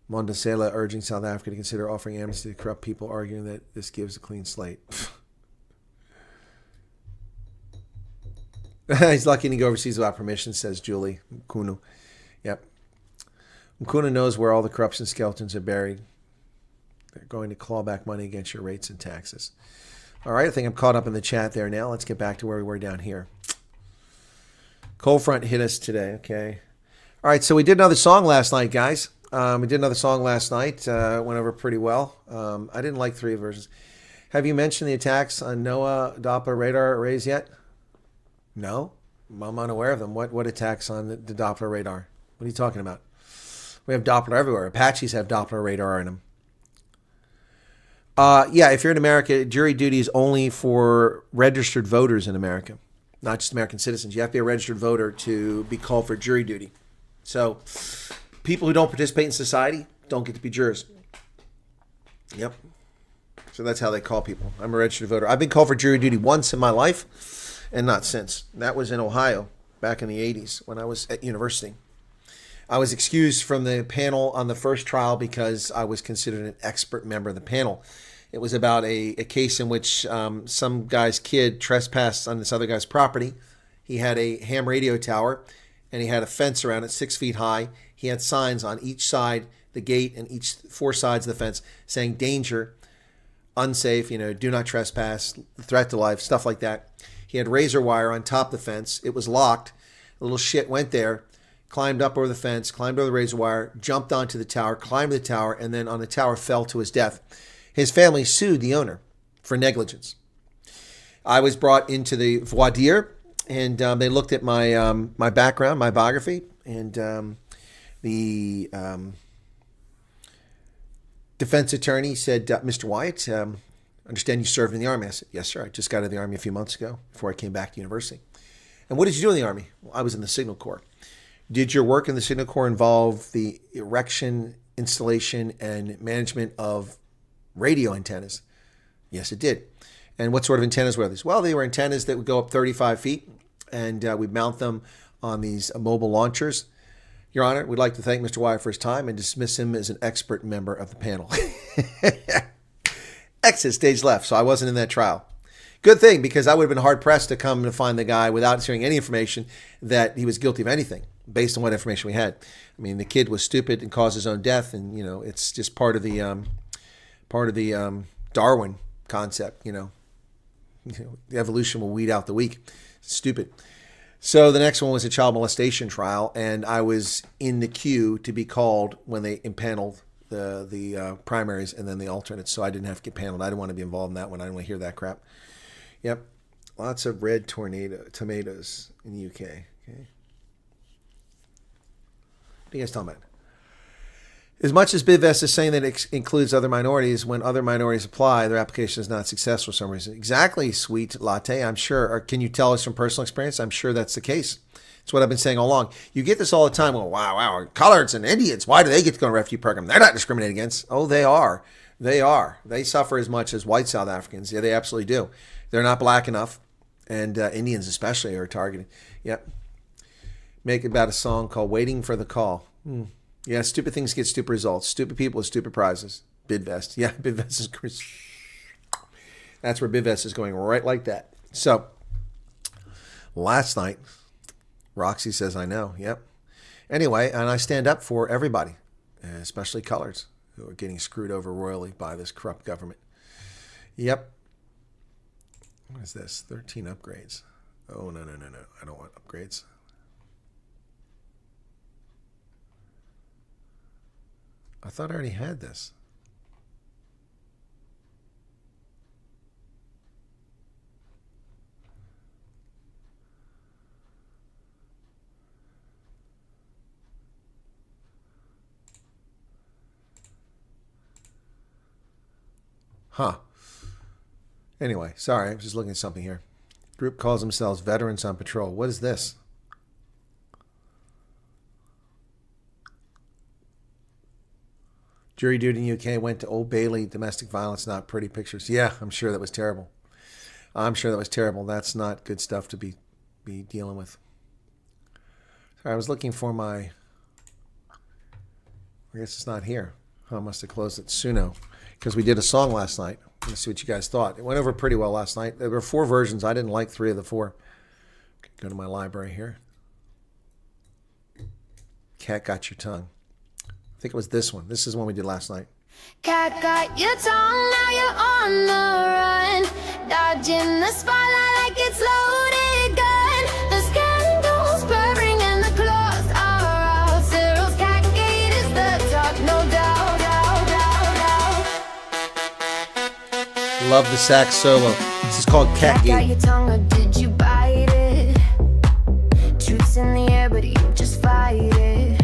Mondesela urging South Africa to consider offering amnesty to corrupt people, arguing that this gives a clean slate. He's lucky to go overseas without permission, says Julie Mkunu. Yep. Mkunu knows where all the corruption skeletons are buried. They're going to claw back money against your rates and taxes. All right, I think I'm caught up in the chat there now. Let's get back to where we were down here. Cold front hit us today, okay. All right, so we did another song last night, guys. We did another song last night. Went over pretty well. I didn't like 3 versions. Have you mentioned the attacks on NOAA Doppler radar arrays yet? No, I'm unaware of them. What attacks on the Doppler radar? What are you talking about? We have Doppler everywhere. Apaches have Doppler radar in them. Yeah, if you're in America, jury duty is only for registered voters in America, not just American citizens. You have to be a registered voter to be called for jury duty. So people who don't participate in society don't get to be jurors. Yep. So that's how they call people. I'm a registered voter. I've been called for jury duty once in my life and not since. That was in Ohio back in the 80s when I was at university. I was excused from the panel on the first trial because I was considered an expert member of the panel. It was about a case in which some guy's kid trespassed on this other guy's property. He had a ham radio tower and he had a fence around it 6 feet high. He had signs on each side, the gate and each 4 sides of the fence saying danger, unsafe, do not trespass, threat to life, stuff like that. He had razor wire on top of the fence. It was locked. The little shit went there, climbed up over the fence, climbed over the razor wire, jumped onto the tower, climbed the tower, and then on the tower fell to his death. His family sued the owner for negligence. I was brought into the voir dire, and they looked at my my background, my biography, and the defense attorney said, Mr. Wyatt, I understand you served in the Army. I said, yes, sir. I just got out of the Army a few months ago before I came back to university. And what did you do in the Army? Well, I was in the Signal Corps. Did your work in the Signal Corps involve the erection, installation, and management of radio antennas? Yes, it did. And what sort of antennas were these? Well, they were antennas that would go up 35 feet, and we'd mount them on these mobile launchers. Your Honor, we'd like to thank Mr. Wyatt for his time and dismiss him as an expert member of the panel. Exit stage left, so I wasn't in that trial. Good thing, because I would have been hard-pressed to come to find the guy without sharing any information that he was guilty of anything, based on what information we had. I mean, the kid was stupid and caused his own death, and, it's just part of the Darwin concept, the evolution will weed out the weak. Stupid. So the next one was a child molestation trial, and I was in the queue to be called when they impaneled the primaries and then the alternates, so I didn't have to get paneled. I didn't want to be involved in that one. I didn't want to hear that crap. Yep. Lots of red tomatoes in the UK. Okay. What are you guys talking about? As much as Bidvest is saying that it includes other minorities, when other minorities apply, their application is not successful for some reason. Exactly, sweet latte. I'm sure. Or can you tell us from personal experience? I'm sure that's the case. It's what I've been saying all along. You get this all the time. Well, wow, coloreds and Indians, why do they get to go on a refugee program? They're not discriminated against. Oh, they are. They are. They suffer as much as white South Africans. Yeah, they absolutely do. They're not black enough, and Indians especially are targeted. Yep. Make about a song called Waiting for the Call. Yeah, stupid things get stupid results. Stupid people with stupid prizes. Bidvest. Yeah, Bidvest is... That's where Bidvest is going, right like that. So, last night, Roxy says, I know. Yep. Anyway, and I stand up for everybody, especially coloreds, who are getting screwed over royally by this corrupt government. Yep. What is this? 13 upgrades. Oh, no. I don't want upgrades. I thought I already had this. Huh. Anyway, sorry, I'm just looking at something here. Group calls themselves Veterans on Patrol. What is this? Jury duty in UK went to Old Bailey, domestic violence, not pretty pictures. Yeah, I'm sure that was terrible. That's not good stuff to be dealing with. Sorry, I was looking for my... I guess it's not here. I must have closed it. Suno. Because we did a song last night. Let's see what you guys thought. It went over pretty well last night. There were 4 versions. I didn't like 3 of the 4. Go to my library here. Cat Got Your Tongue. I think it was this one. This is the one we did last night. Cat got your tongue, now you're on the run. Dodging the spotlight like it's loaded gun. The scandal's purring and the claws are out. Cyril's cat gate is the talk, no doubt, Love the sax solo. This is called Cat got Gate. your tongue or did you bite it? Truth's in the air, but you just fight it.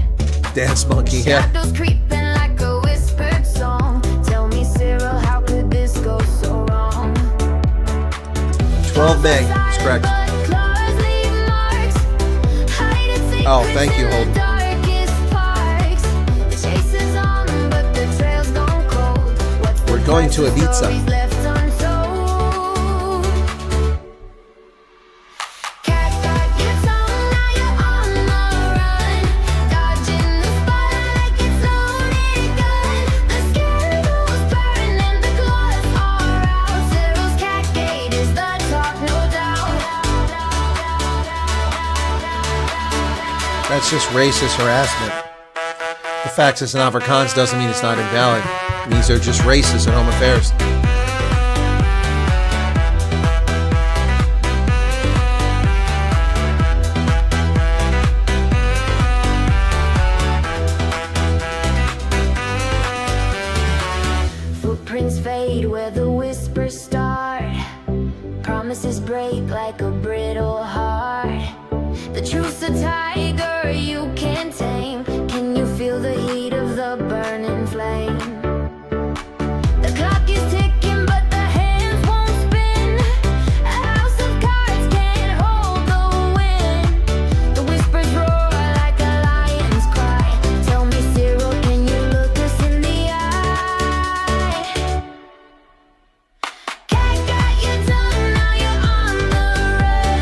Dance monkey, yeah. Shadows creeping like a whispered song. Tell me, Cyril, how could this go so wrong? 12 Meg is correct. Oh, thank you, Holden. We're going to Ibiza. That's just racist harassment. The fact it's an Afrikaans doesn't mean it's not invalid. It means they're just racist at home affairs. Footprints fade where the whispers start. Promises break like a brittle heart. The truth's a tiger you can't tame. Can you feel the heat of the burning flame? The clock is ticking, but the hands won't spin. A house of cards can't hold the wind. The whispers roar like a lion's cry. Tell me, Cyril, can you look us in the eye? Cat got your tongue, now you're on the run.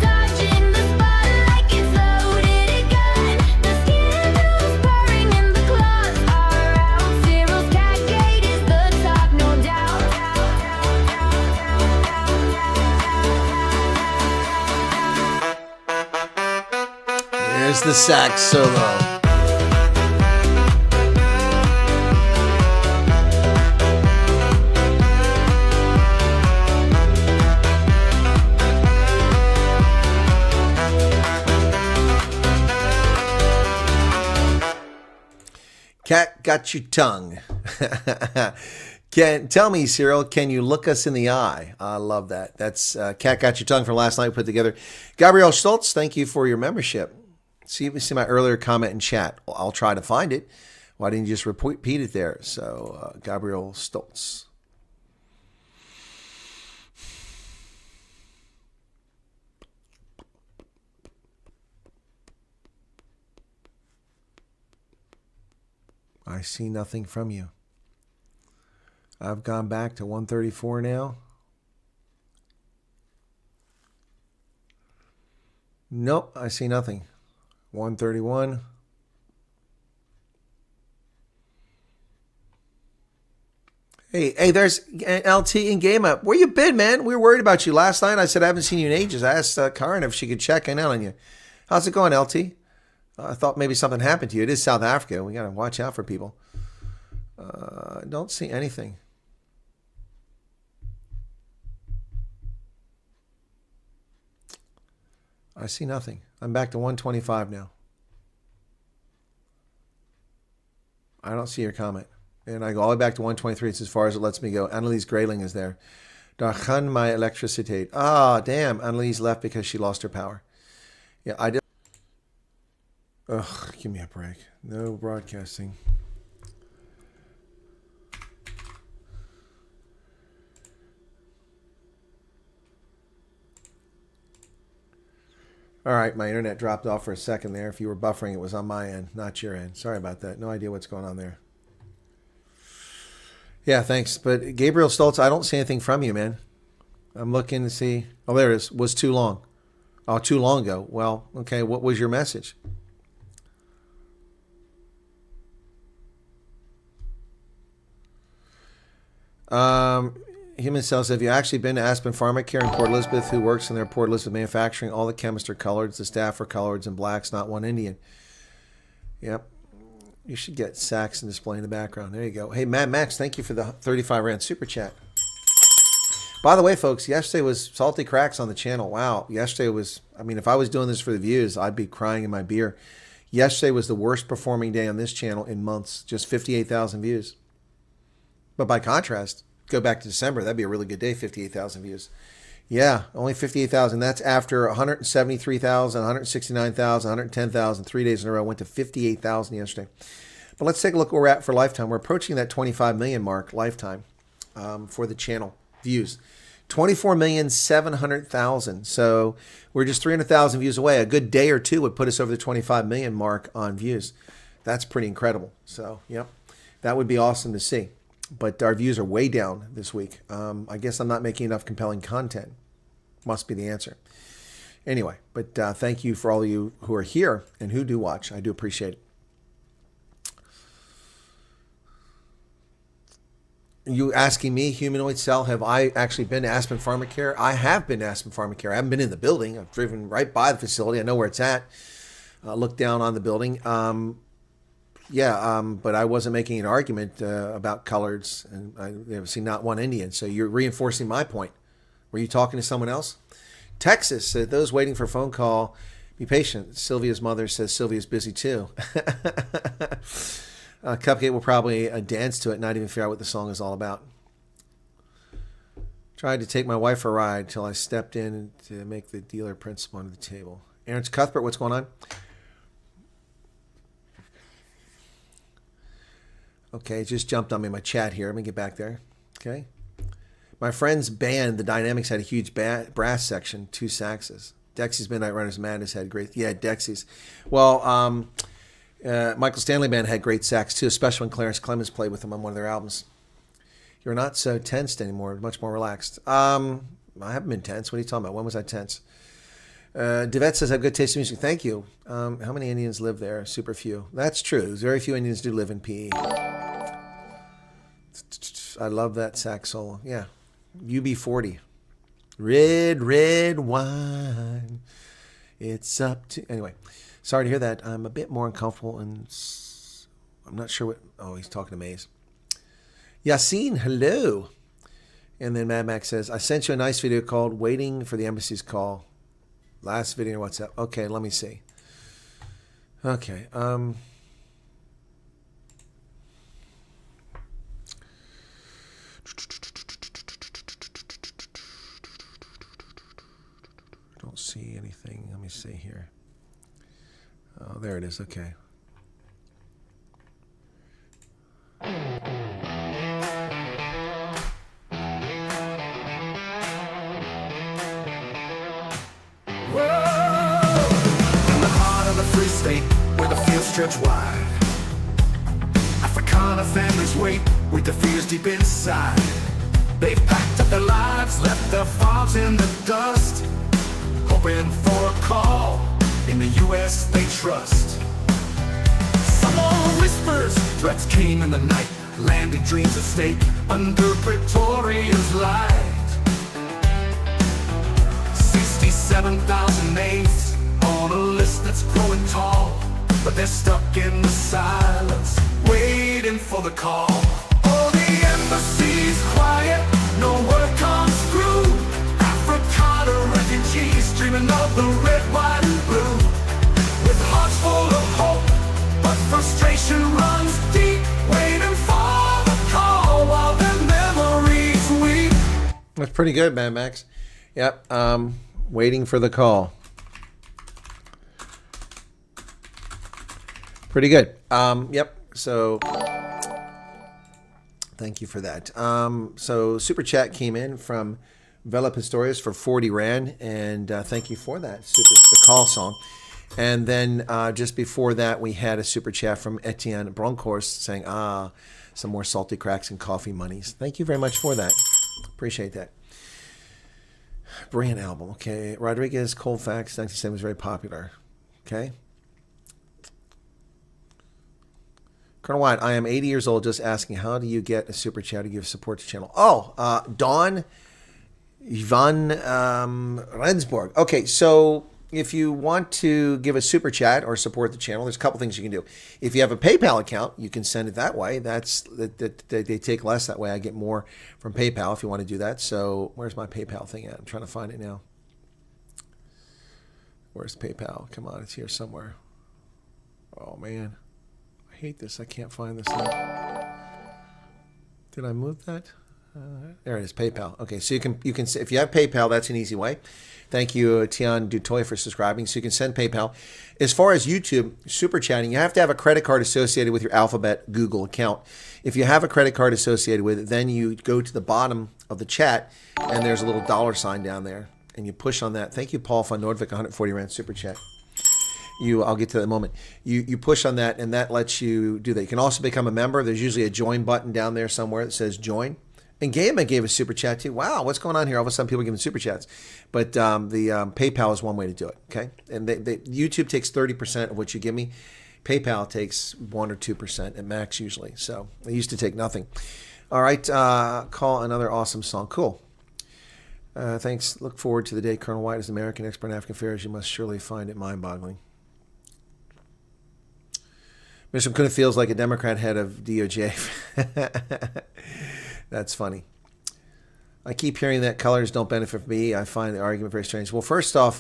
Dodging the spotlight like it's loaded gun. The scandal's purring and the claws are out. Cyril's cat gate is the top, no doubt. There's the sax solo. Cat got your tongue. Tell me, Cyril, can you look us in the eye? I love that. That's Cat got your tongue from last night put together. Gabrielle Stoltz, thank you for your membership. See my earlier comment in chat. Well, I'll try to find it. Why didn't you just repeat it there? So, Gabrielle Stoltz. I see nothing from you. I've gone back to 134 now. Nope, I see nothing. 131. Hey, there's LT in Game Up. Where you been, man? We were worried about you last night. I said I haven't seen you in ages. I asked Karen if she could check in on you. How's it going, LT? I thought maybe something happened to you. It is South Africa. We got to watch out for people. I don't see anything. I see nothing. I'm back to 125 now. I don't see your comment. And I go all the way back to 123. It's as far as it lets me go. Annelies Grayling is there. Daar gaan my elektriciteit. Ah, damn. Annelies left because she lost her power. Yeah, I did. Ugh, give me a break. No broadcasting. All right, my internet dropped off for a second there. If you were buffering, it was on my end, not your end. Sorry about that. No idea what's going on there. Yeah, thanks. But Gabriel Stoltz, I don't see anything from you, man. I'm looking to see. Oh, there it is. Was too long. Oh, too long ago. Well, okay. What was your message? Human Cells, have you actually been to Aspen Pharmacare in Port Elizabeth, who works in their Port Elizabeth manufacturing? All the chemists are coloreds. The staff are coloreds and blacks, not one Indian. Yep. You should get Saxon display in the background. There you go. Hey, Matt Max, thank you for the 35 Rand super chat. By the way, folks, yesterday was Salty Cracks on the channel. Wow. Yesterday was, I mean, if I was doing this for the views, I'd be crying in my beer. Yesterday was the worst performing day on this channel in months. Just 58,000 views. But by contrast, go back to December, that'd be a really good day, 58,000 views. Yeah, only 58,000. That's after 173,000, 169,000, 110,000, 3 days in a row. Went to 58,000 yesterday. But let's take a look where we're at for lifetime. We're approaching that 25 million mark lifetime for the channel views. 24,700,000. So we're just 300,000 views away. A good day or two would put us over the 25 million mark on views. That's pretty incredible. So, yep, that would be awesome to see. But our views are way down this week. I guess I'm not making enough compelling content. Must be the answer. Anyway, but thank you for all of you who are here and who do watch. I do appreciate it. You asking me, Humanoid Cell, have I actually been to Aspen Pharmacare? I have been to Aspen Pharmacare. I haven't been in the building. I've driven right by the facility. I know where it's at. Looked down on the building. But I wasn't making an argument about coloreds, and I've seen not one Indian. So you're reinforcing my point. Were you talking to someone else? Texas, those waiting for a phone call, be patient. Sylvia's mother says Sylvia's busy too. Cupcake will probably dance to it, not even figure out what the song is all about. Tried to take my wife for a ride till I stepped in to make the dealer principal under the table. Aaron's Cuthbert, what's going on? Okay, it just jumped on me in my chat here. Let me get back there. Okay. My friend's band, The Dynamics, had a huge brass section, 2 saxes. Dexy's Midnight Runners Madness had great... Yeah, Dexy's. Well, Michael Stanley Band had great sax, too, especially when Clarence Clemens played with them on one of their albums. You're not so tensed anymore, much more relaxed. I haven't been tense. What are you talking about? When was I tense? Devet says, I have good taste in music. Thank you. How many Indians live there? Super few. That's true. Very few Indians do live in PE. I love that sax solo. Yeah. UB40. Red wine. It's up to... Anyway, sorry to hear that. I'm a bit more uncomfortable and I'm not sure what... Oh, he's talking to Maze. Yassine, hello. And then Mad Max says, I sent you a nice video called Waiting for the Embassy's Call. Last video, what's up? Okay, let me see. Okay, don't see anything. Let me see here. Oh, there it is. Okay. State where the fields stretch wide, Africana families wait with the fears deep inside. They've packed up their lives, left their farms in the dust, hoping for a call in the U.S. they trust. Someone whispers, threats came in the night, landed dreams at stake under Pretoria's light. 67,000 names on a list that's growing tall, but they're stuck in the silence, waiting for the call. Oh, the embassy's quiet, no word comes through. Africana refugees dreaming of the red, white, and blue, with hearts full of hope, but frustration runs deep, waiting for the call while their memories weep. That's pretty good, Mad Max. Yep, waiting for the call. Pretty good. Yep. So thank you for that. So super chat came in from Vela Pistorius for 40 Rand, and thank you for that. The call song. And then just before that, we had a super chat from Etienne Bronkhorst saying, some more salty cracks and coffee monies. Thank you very much for that. Appreciate that. Brilliant album. Okay. Rodriguez, Colfax, 1970 was very popular. Okay. Colonel Wyatt, I am 80 years old, just asking, how do you get a super chat to give support to the channel? Oh, Dawn Ivan Rensborg. Okay, so if you want to give a super chat or support the channel, there's a couple things you can do. If you have a PayPal account, you can send it that way. They take less that way. I get more from PayPal if you want to do that. So where's my PayPal thing at? I'm trying to find it now. Where's PayPal? Come on, it's here somewhere. Oh, man. I hate this. I can't find this thing. Did I move that? There it is, PayPal. Okay, so you can if you have PayPal, that's an easy way. Thank you, Tian Dutoy, for subscribing. So you can send PayPal. As far as YouTube, super chatting, you have to have a credit card associated with your Alphabet Google account. If you have a credit card associated with it, then you go to the bottom of the chat, and there's a little $ down there, and you push on that. Thank you, Paul von Nordvik, 140 Rand super chat. I'll get to that in a moment. You push on that, and that lets you do that. You can also become a member. There's usually a join button down there somewhere that says join. And Gama gave a super chat too. Wow, what's going on here? All of a sudden, people giving super chats. But the PayPal is one way to do it. Okay, and YouTube takes 30% of what you give me. PayPal takes 1 or 2% at max usually. So they used to take nothing. All right, call another awesome song. Cool. Thanks. Look forward to the day Colonel Wyatt is American expert in African affairs. You must surely find it mind-boggling. Mr. Kuna feels like a Democrat head of DOJ. That's funny. I keep hearing that colors don't benefit me. I find the argument very strange. Well, first off,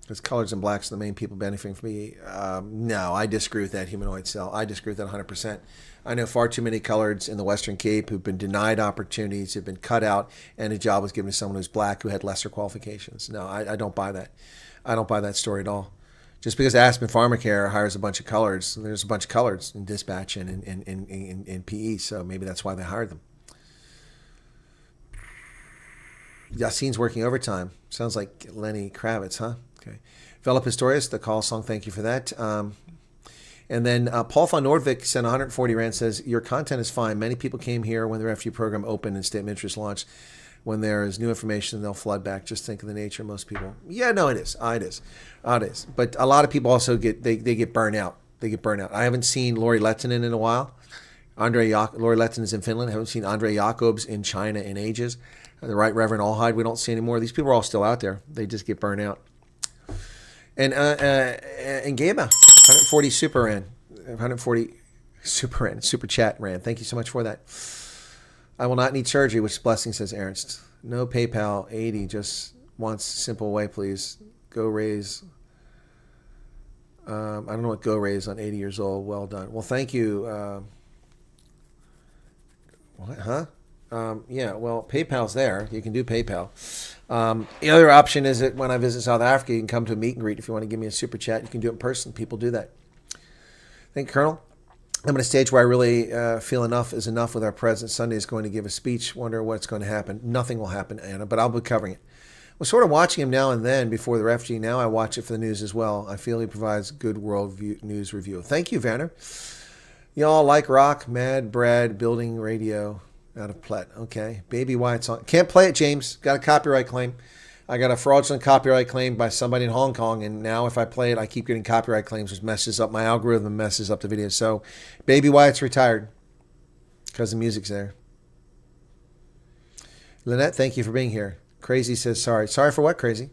because colors and blacks are the main people benefiting from me. No, I disagree with that humanoid cell. I disagree with that 100%. I know far too many coloreds in the Western Cape who've been denied opportunities, who've been cut out, and a job was given to someone who's black who had lesser qualifications. No, I don't buy that. I don't buy that story at all. Just because Aspen Pharmacare hires a bunch of coloreds, there's a bunch of coloreds in dispatch and in PE, so maybe that's why they hired them. Yassine's working overtime. Sounds like Lenny Kravitz, huh? Okay. Philip Pistorius, the call song, thank you for that. And then Paul von Nordvik sent 140 Rand, says, your content is fine. Many people came here when the refugee program opened and statement interest launched. When there is new information, they'll flood back. Just think of the nature of most people. Yeah, no, it is. It is. But a lot of people also get burned out. They get burned out. I haven't seen Lori Lehtinen in a while. Lori Lehtinen is in Finland. I haven't seen Andre Jacobs in China in ages. The Right Reverend Allhide we don't see anymore. These people are all still out there. They just get burned out. And Gama, 140 super Rand. 140 super Rand. Super chat Rand. Thank you so much for that. I will not need surgery, which blessing, says Ernst. No PayPal, 80, just wants simple way, please. Go raise. I don't know what go raise on 80 years old. Well done. Well, thank you. What, huh? Yeah, well, PayPal's there. You can do PayPal. The other option is that when I visit South Africa, you can come to a meet and greet. If you want to give me a super chat, you can do it in person. People do that. Thank you, Colonel. I'm at a stage where I really feel enough is enough with our president. Sunday is going to give a speech. Wonder what's going to happen. Nothing will happen, Anna, but I'll be covering it. We're sort of watching him now and then before the refugee. Now I watch it for the news as well. I feel he provides good world news review. Thank you, Vanner. Y'all like rock, Mad Brad, building radio out of Plet. Okay. Baby Wyatt song. Can't play it, James. Got a copyright claim. I got a fraudulent copyright claim by somebody in Hong Kong, and now if I play it, I keep getting copyright claims, which messes up my algorithm, messes up the video. So, Baby Wyatt's retired because the music's there. Lynette, thank you for being here. Crazy says sorry. Sorry for what, Crazy?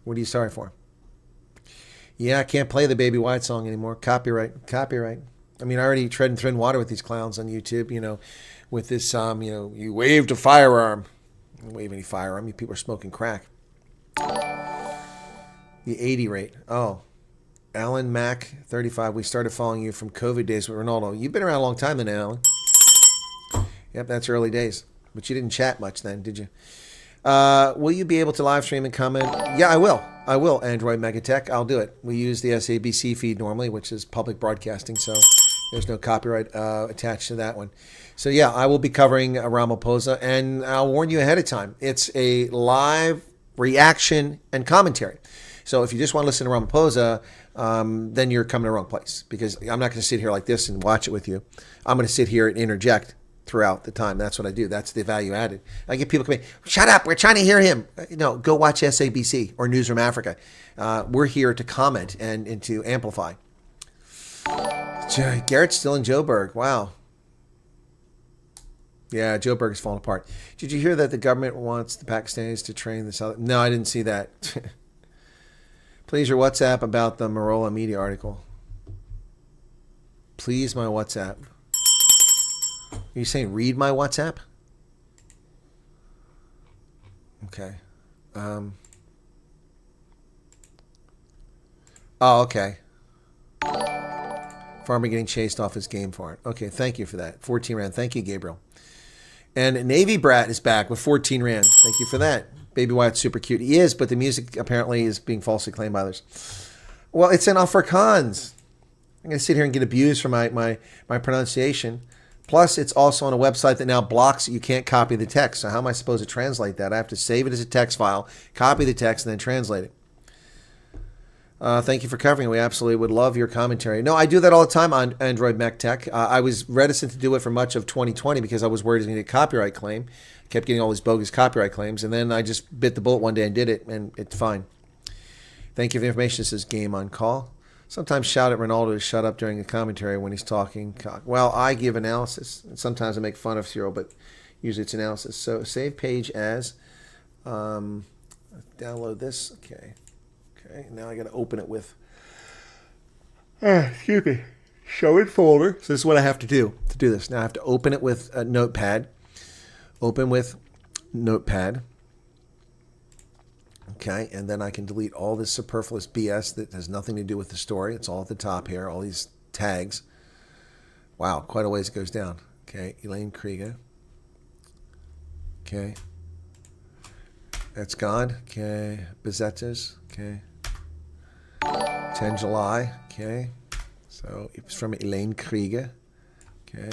What are you sorry for? Yeah, I can't play the Baby Wyatt song anymore. Copyright. I mean, I already tread and thread water with these clowns on YouTube, with this, you waved a firearm. I don't wave any firearm. You people are smoking crack. The 80 rate. Oh. Alan Mack, 35. We started following you from COVID days with Ronaldo. You've been around a long time then, Alan. Yep, that's early days. But you didn't chat much then, did you? Will you be able to live stream and comment? Yeah, I will, Android Megatech. I'll do it. We use the SABC feed normally, which is public broadcasting, so there's no copyright attached to that one. So yeah, I will be covering Ramaphosa, and I'll warn you ahead of time. It's a live reaction and commentary. So if you just want to listen to Ramaphosa, then you're coming to the wrong place, because I'm not going to sit here like this and watch it with you. I'm going to sit here and interject throughout the time. That's what I do. That's the value added. I get people coming, shut up, we're trying to hear him. No, go watch SABC or Newsroom Africa. We're here to comment and to amplify. Garrett's still in Joburg. Wow. Yeah, Joburg is falling apart. Did you hear that the government wants the Pakistanis to train the South? No, I didn't see that. Please, your WhatsApp about the Marola media article. Please, my WhatsApp. Are you saying read my WhatsApp? Okay. Oh, okay. Farmer getting chased off his game farm. Okay, thank you for that. 14 Rand. Thank you, Gabriel. And Navy Brat is back with 14 Rand. Thank you for that. Baby Wyatt's super cute. He is, but the music apparently is being falsely claimed by others. Well, it's in Afrikaans. I'm going to sit here and get abused for my pronunciation. Plus, it's also on a website that now blocks it. You can't copy the text. So how am I supposed to translate that? I have to save it as a text file, copy the text, and then translate it. Thank you for covering it. We absolutely would love your commentary. No, I do that all the time on Android Mech Tech. I was reticent to do it for much of 2020 because I was worried it was going to get a copyright claim. Kept getting all these bogus copyright claims, and then I just bit the bullet one day and did it, and it's fine. Thank you for the information. This is Game on Call. Sometimes shout at Ronaldo to shut up during the commentary when he's talking. Well, I give analysis. Sometimes I make fun of Cyril, but usually it's analysis. So save page as. Download this. Okay. Okay, now I got to open it with, excuse me, show in folder. So this is what I have to do this. Now I have to open it with a notepad. Open with notepad. Okay, and then I can delete all this superfluous BS that has nothing to do with the story. It's all at the top here, all these tags. Wow, quite a ways it goes down. Okay, Elaine Krieger. Okay. That's gone. Okay, Bezettas. Okay. 10 July, okay. So it's from Elaine Krieger, okay.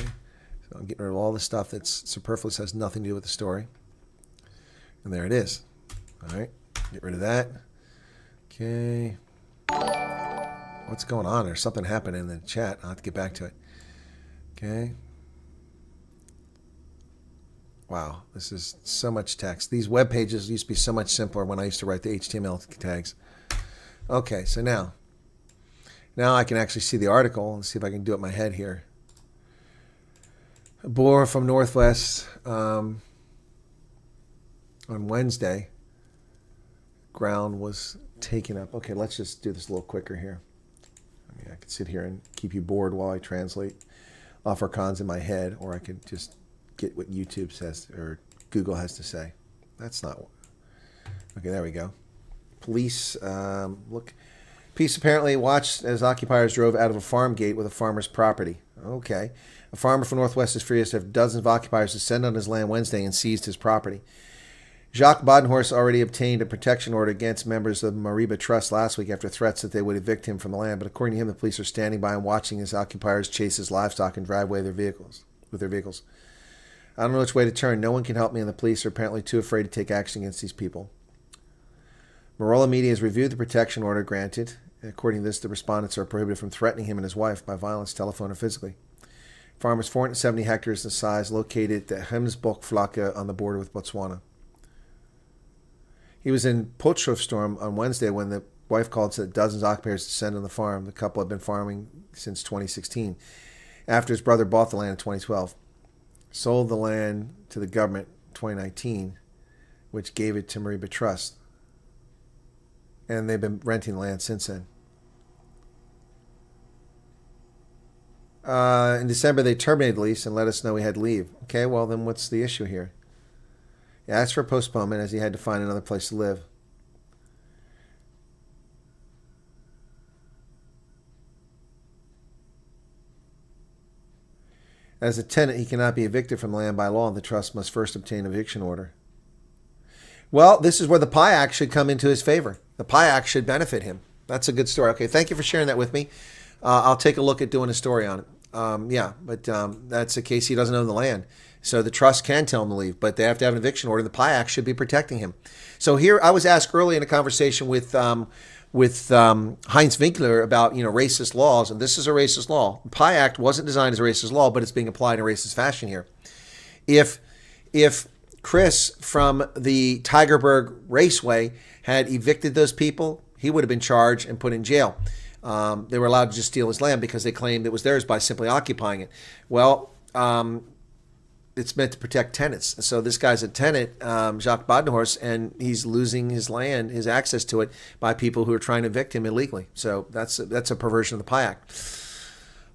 So I'm getting rid of all the stuff that's superfluous, has nothing to do with the story. And there it is. All right, get rid of that. Okay. What's going on? There's something happening in the chat. I'll have to get back to it. Okay. Wow, this is so much text. These web pages used to be so much simpler when I used to write the HTML tags. Okay, so now I can actually see the article. Let's see if I can do it in my head here. A boar from Northwest on Wednesday. Ground was taken up. Okay, let's just do this a little quicker here. I mean, I could sit here and keep you bored while I translate Afrikaans in my head, or I could just get what YouTube says or Google has to say. That's not. Okay, there we go. Police, Police apparently watched as occupiers drove out of a farm gate with a farmer's property. Okay. A farmer from Northwest is furious to have dozens of occupiers descend on his land Wednesday and seized his property. Jacques Badenhorst already obtained a protection order against members of Mariba Trust last week after threats that they would evict him from the land, but according to him, the police are standing by and watching as occupiers chase his livestock and drive away their vehicles. I don't know which way to turn. No one can help me, and the police are apparently too afraid to take action against these people. Marola Media has reviewed the protection order granted. According to this, the respondents are prohibited from threatening him and his wife by violence, telephone, or physically. Farm is 470 hectares in size, located at Hemsbokvlakte on the border with Botswana. He was in Potchefstroom on Wednesday when the wife called and said dozens of occupiers descended on the farm. The couple had been farming since 2016, after his brother bought the land in 2012. Sold the land to the government in 2019, which gave it to Mariba Trust. And they've been renting the land since then. In December, they terminated the lease and let us know we had to leave. Okay, well, then what's the issue here? He asked for a postponement as he had to find another place to live. As a tenant, he cannot be evicted from the land by law, and the trust must first obtain an eviction order. Well, this is where the PI Act should come into his favor. The PI Act should benefit him. That's a good story. Okay, thank you for sharing that with me. I'll take a look at doing a story on it. That's the case. He doesn't own the land. So the trust can tell him to leave, but they have to have an eviction order. The PI Act should be protecting him. So here, I was asked early in a conversation with Heinz Winkler about racist laws, and this is a racist law. The PI Act wasn't designed as a racist law, but it's being applied in a racist fashion here. If Chris from the Tigerberg Raceway had evicted those people, he would have been charged and put in jail. They were allowed to just steal his land because they claimed it was theirs by simply occupying it. Well, it's meant to protect tenants. So this guy's a tenant, Jacques Badenhorst, and he's losing his land, his access to it, by people who are trying to evict him illegally. So that's a perversion of the PI Act.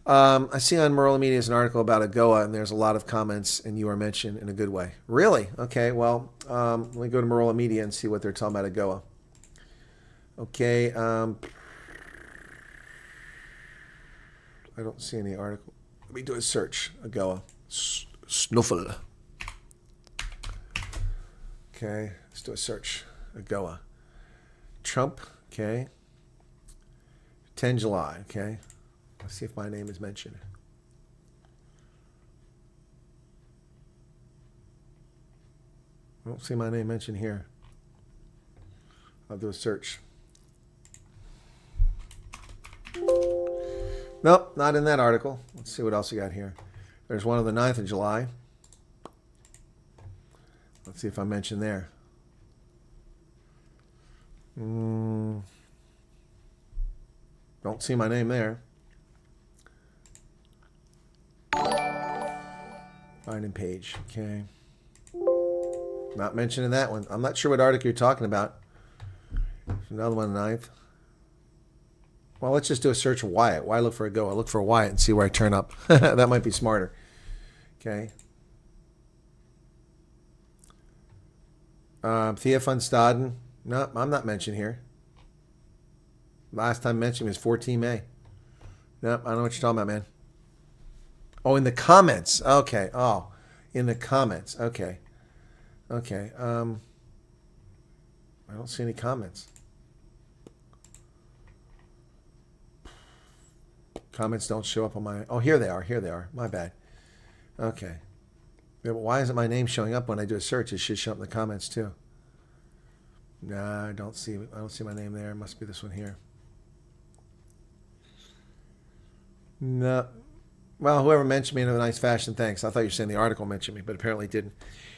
I see on Marola Media is an article about AGOA, and there's a lot of comments, and you are mentioned in a good way. Really? Okay, well, let me go to Marola Media and see what they're talking about AGOA. Okay. I don't see any article. Let me do a search. AGOA. Snuffle. Okay, let's do a search. AGOA. Trump, okay. 10 July, okay. Let's see if my name is mentioned. I don't see my name mentioned here. I'll do a search. Nope, not in that article. Let's see what else we got here. There's one on the 9th of July. Let's see if I mentioned there. Don't see my name there. Finding page, okay. Not mentioning that one. I'm not sure what article you're talking about. There's another one on the 9th. Well, let's just do a search of Wyatt. Why look for AGOA? I look for Wyatt and see where I turn up. That might be smarter. Okay. Thea van Staden. No, I'm not mentioned here. Last time mentioned was 14 May. Nope, I don't know what you're talking about, man. Oh, in the comments. Okay. Oh, in the comments. Okay. Okay. I don't see any comments. Comments don't show up on my... Oh, here they are. Here they are. My bad. Okay. Yeah, but why isn't my name showing up when I do a search? It should show up in the comments too. Nah, I don't see my name there. It must be this one here. No. Well, whoever mentioned me in a nice fashion, thanks. I thought you were saying the article mentioned me, but apparently it didn't.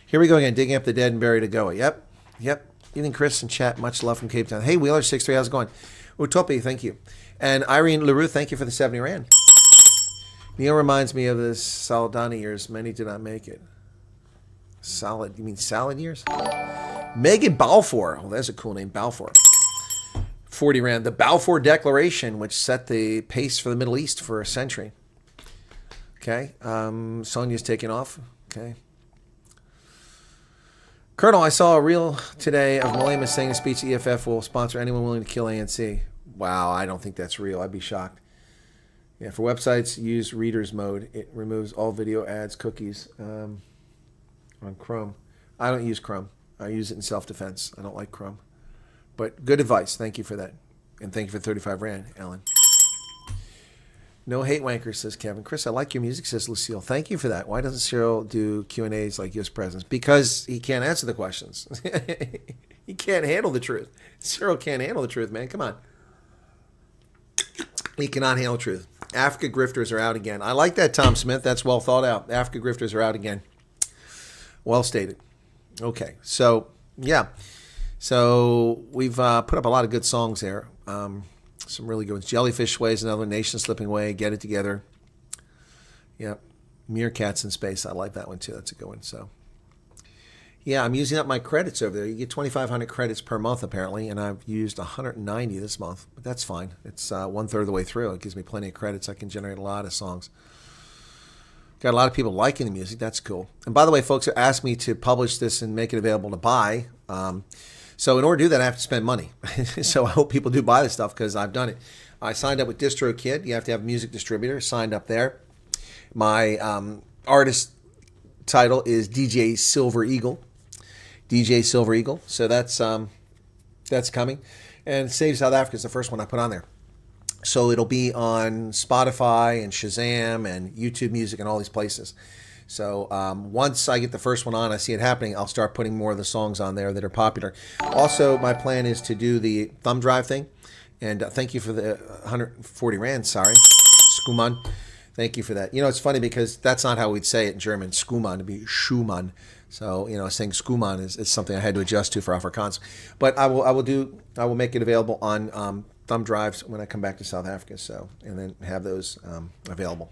Here we go again. Digging up the dead and buried AGOA. Yep. Yep. Evening, Chris, and chat. Much love from Cape Town. Hey, Wheeler63, how's it going? Utopi, thank you. And Irene LaRue, thank you for the 70 Rand. Neil reminds me of the Saladani years. Many did not make it. Salad? You mean salad years? Megan Balfour. Oh, that's a cool name. Balfour. 40 Rand. The Balfour Declaration, which set the pace for the Middle East for a century. Okay. Sonia's taking off. Okay. Colonel, I saw a reel today of Malema saying a speech EFF will sponsor anyone willing to kill ANC. Wow, I don't think that's real. I'd be shocked. Yeah, for websites, use readers mode. It removes all video ads, cookies on Chrome. I don't use Chrome. I use it in self-defense. I don't like Chrome. But good advice. Thank you for that. And thank you for 35 Rand, Ellen. No hate wanker, says Kevin. Chris, I like your music, says Lucille. Thank you for that. Why doesn't Cyril do Q&As like U.S. presidents? Because he can't answer the questions. He can't handle the truth. Cyril can't handle the truth, man. Come on. He cannot handle truth. Africa grifters are out again. I like that, Tom Smith. That's well thought out. Africa grifters are out again. Well stated. Okay, so yeah. So we've put up a lot of good songs there. Some really good ones. Jellyfish Way is another. Nation Slipping Away. Get It Together. Yep. Meerkats in Space. I like that one too. That's a good one. So yeah, I'm using up my credits over there. You get 2,500 credits per month apparently, and I've used 190 this month. But that's fine. It's 1/3 of the way through. It gives me plenty of credits. I can generate a lot of songs. Got a lot of people liking the music. That's cool. And by the way, folks have asked me to publish this and make it available to buy. So in order to do that, I have to spend money. So I hope people do buy this stuff because I've done it. I signed up with DistroKid. You have to have a music distributor. Signed up there. My artist title is DJ Silver Eagle. DJ Silver Eagle. So that's coming. And Save South Africa is the first one I put on there. So it'll be on Spotify and Shazam and YouTube Music and all these places. So once I get the first one on, I see it happening, I'll start putting more of the songs on there that are popular. Also, my plan is to do the thumb drive thing. And thank you for the 140 Rand, sorry. Skuman. Thank you for that. You know, it's funny because that's not how we'd say it in German. Skuman, to be Schumann. So, you know, saying Skuman is something I had to adjust to for Afrikaans. But I will make it available on thumb drives when I come back to South Africa. So, and then have those available.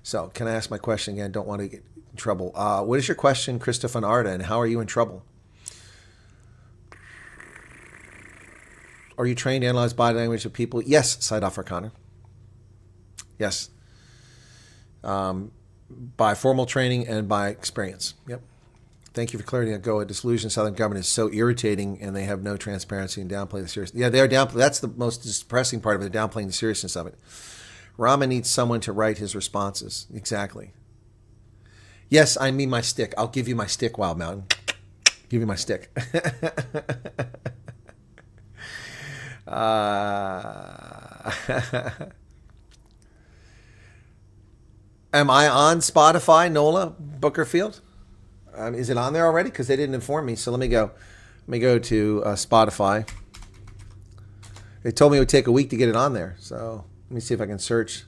So, can I ask my question again? Don't want to get in trouble. What is your question, Christopher and Arda, and how are you in trouble? Are you trained to analyze body language of people? Yes, Said Afrikaner. Yes. By formal training and by experience. Yep. Thank you for clarity. A disillusioned Southern government is so irritating, and they have no transparency and downplay the seriousness. Yeah, they are downplaying. That's the most depressing part of it, downplaying the seriousness of it. Rama needs someone to write his responses. Exactly. Yes, I mean my stick. I'll give you my stick, Wild Mountain. Give you my stick. Am I on Spotify, Nola Bookerfield? Is it on there already? Because they didn't inform me. So let me go. Let me go to Spotify. They told me it would take a week to get it on there. So let me see if I can search.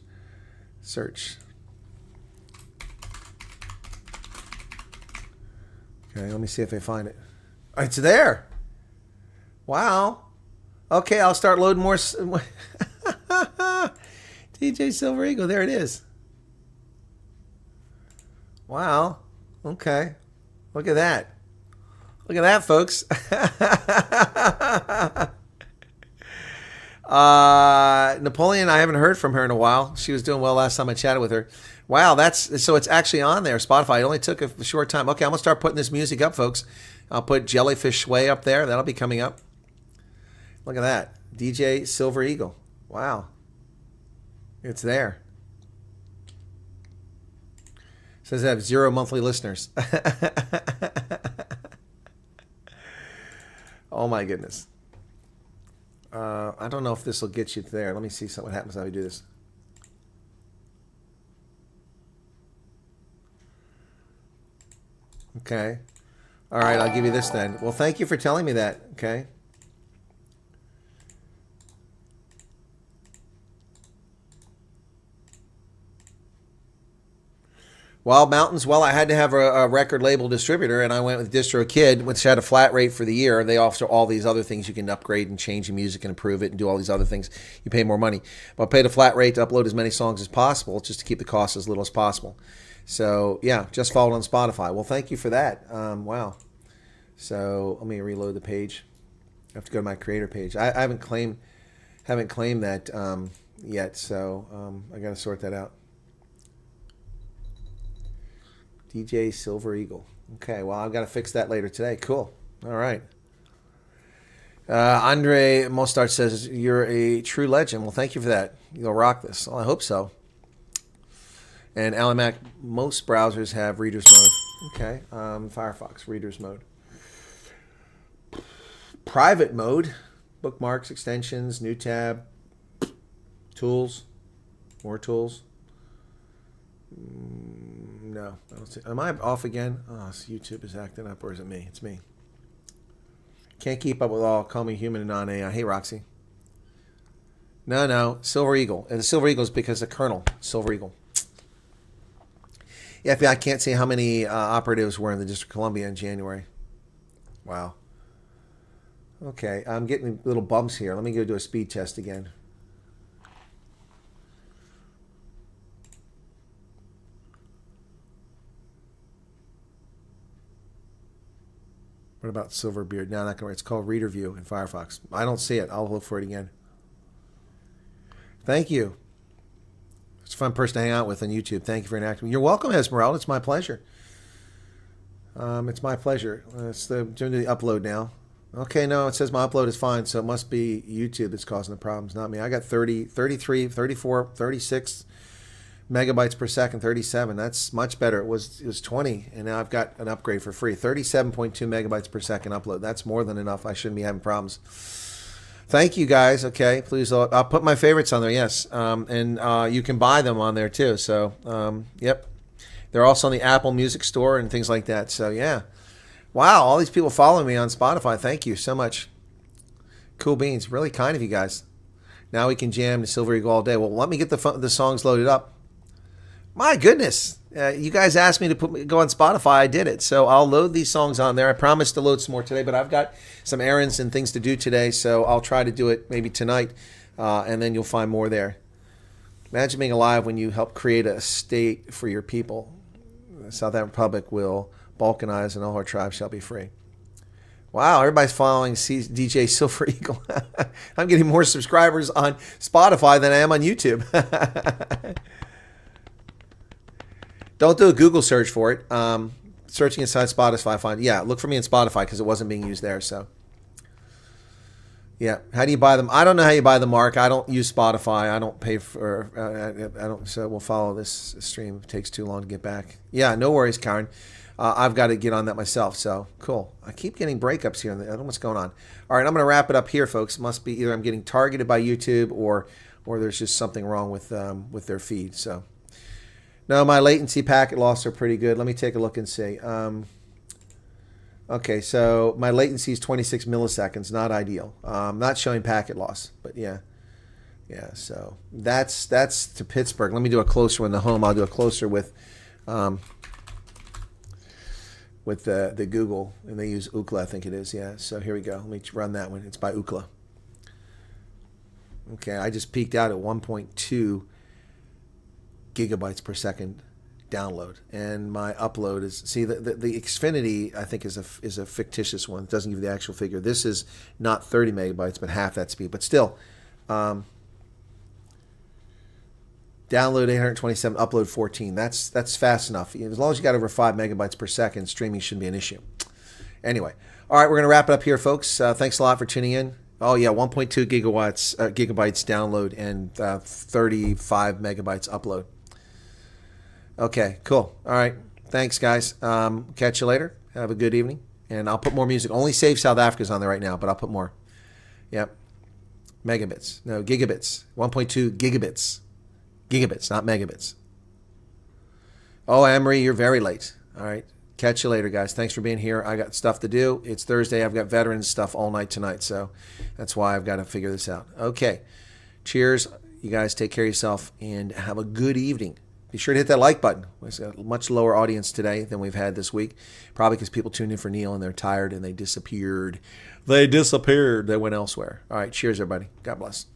Okay, let me see if I find it. It's there. Wow. Okay, I'll start loading more. DJ Silver Eagle, there it is. Wow. Okay. Look at that. Look at that, folks. Napoleon, I haven't heard from her in a while. She was doing well last time I chatted with her. Wow, so it's actually on there, Spotify. It only took a short time. Okay, I'm going to start putting this music up, folks. I'll put Jellyfish Sway up there. That'll be coming up. Look at that. DJ Silver Eagle. Wow. It's there. It says I have 0 monthly listeners. Oh my goodness. I don't know if this will get you there. Let me see what happens when I do this. Okay. All right, I'll give you this then. Well, thank you for telling me that. Okay. Wild Mountains, well, I had to have a record label distributor, and I went with DistroKid, which had a flat rate for the year. They offer all these other things. You can upgrade and change your music and improve it and do all these other things. You pay more money. But I paid a flat rate to upload as many songs as possible, just to keep the cost as little as possible. So, yeah, just followed on Spotify. Well, thank you for that. Wow. So let me reload the page. I have to go to my creator page. I haven't claimed that yet, so I got to sort that out. DJ Silver Eagle. Okay, well, I've got to fix that later today. Cool. All right. Andre Mostart says, you're a true legend. Well, thank you for that. You'll rock this. Well, I hope so. And Alan Mac, most browsers have readers mode. Okay. Firefox, readers mode. Private mode. Bookmarks, extensions, new tab. Tools. More tools. No, I don't see. Am I off again? Oh, so YouTube is acting up, or is it me? It's me. Can't keep up with all. Call me human and non-AI. Hey, Roxy. No, Silver Eagle. And the Silver Eagle is because the Colonel. Silver Eagle. Yeah, I can't see how many operatives were in the District of Columbia in January. Wow. Okay, I'm getting little bumps here. Let me go do a speed test again. What about Silverbeard? No, not going to. It's called Reader View in Firefox. I don't see it. I'll look for it again. Thank you. It's a fun person to hang out with on YouTube. Thank you for interacting. You're welcome, Esmeralda. It's my pleasure. It's my pleasure. Doing the upload now. Okay, no, it says my upload is fine, so it must be YouTube that's causing the problems, not me. I got 30, 33, 34, 36 megabytes per second, 37. That's much better. It was 20, and now I've got an upgrade for free. 37.2 megabytes per second upload. That's more than enough. I shouldn't be having problems. Thank you, guys. Okay, please. I'll put my favorites on there, yes. And you can buy them on there, too. So, yep. They're also on the Apple Music Store and things like that. So, yeah. Wow, all these people following me on Spotify. Thank you so much. Cool beans. Really kind of you guys. Now we can jam the Silver Eagle all day. Well, let me get the songs loaded up. My goodness. You guys asked me to go on Spotify. I did it. So I'll load these songs on there. I promised to load some more today, but I've got some errands and things to do today, so I'll try to do it maybe tonight, and then you'll find more there. Imagine being alive when you help create a state for your people. The South African Republic will balkanize and all our tribes shall be free. Wow, everybody's following DJ Silver Eagle. I'm getting more subscribers on Spotify than I am on YouTube. Don't do a Google search for it. Searching inside Spotify, look for me in Spotify because it wasn't being used there. So Yeah. How do you buy them? I don't know how you buy them, Mark. I don't use Spotify. I don't pay for. I don't. So we'll follow this stream. It takes too long to get back. Yeah. No worries, Karen. I've got to get on that myself. So cool. I keep getting breakups here. I don't know what's going on. All right. I'm going to wrap it up here, folks. Must be either I'm getting targeted by YouTube or there's just something wrong with their feed. So no, my latency packet loss are pretty good. Let me take a look and see. Okay, so my latency is 26 milliseconds, not ideal. Not showing packet loss, but yeah. So that's to Pittsburgh. Let me do a closer one. The home, I'll do a closer with the Google, and they use Ookla, I think it is. Yeah. So here we go. Let me run that one. It's by Ookla. Okay, I just peaked out at 1.2 gigabytes per second download, and my upload is, see, the Xfinity I think is a fictitious one. It doesn't give you the actual figure. This is not 30 megabytes but half that speed, but still download 827, upload 14. That's fast enough. As long as you got over 5 megabytes per second, streaming shouldn't be an issue. Anyway, all right, we're gonna wrap it up here, folks. Thanks a lot for tuning in. Oh yeah, 1.2 gigabytes download and 35 megabytes upload. Okay, cool. All right. Thanks, guys. Catch you later. Have a good evening. And I'll put more music. Only Save South Africa's on there right now, but I'll put more. Yep. Megabits. No, gigabits. 1.2 gigabits. Gigabits, not megabits. Oh, Emery, you're very late. All right. Catch you later, guys. Thanks for being here. I got stuff to do. It's Thursday. I've got veterans stuff all night tonight, so that's why I've got to figure this out. Okay. Cheers. You guys take care of yourself and have a good evening. Be sure to hit that like button. We've got a much lower audience today than we've had this week. Probably because people tuned in for Neil and they're tired and they disappeared. They went elsewhere. All right. Cheers, everybody. God bless.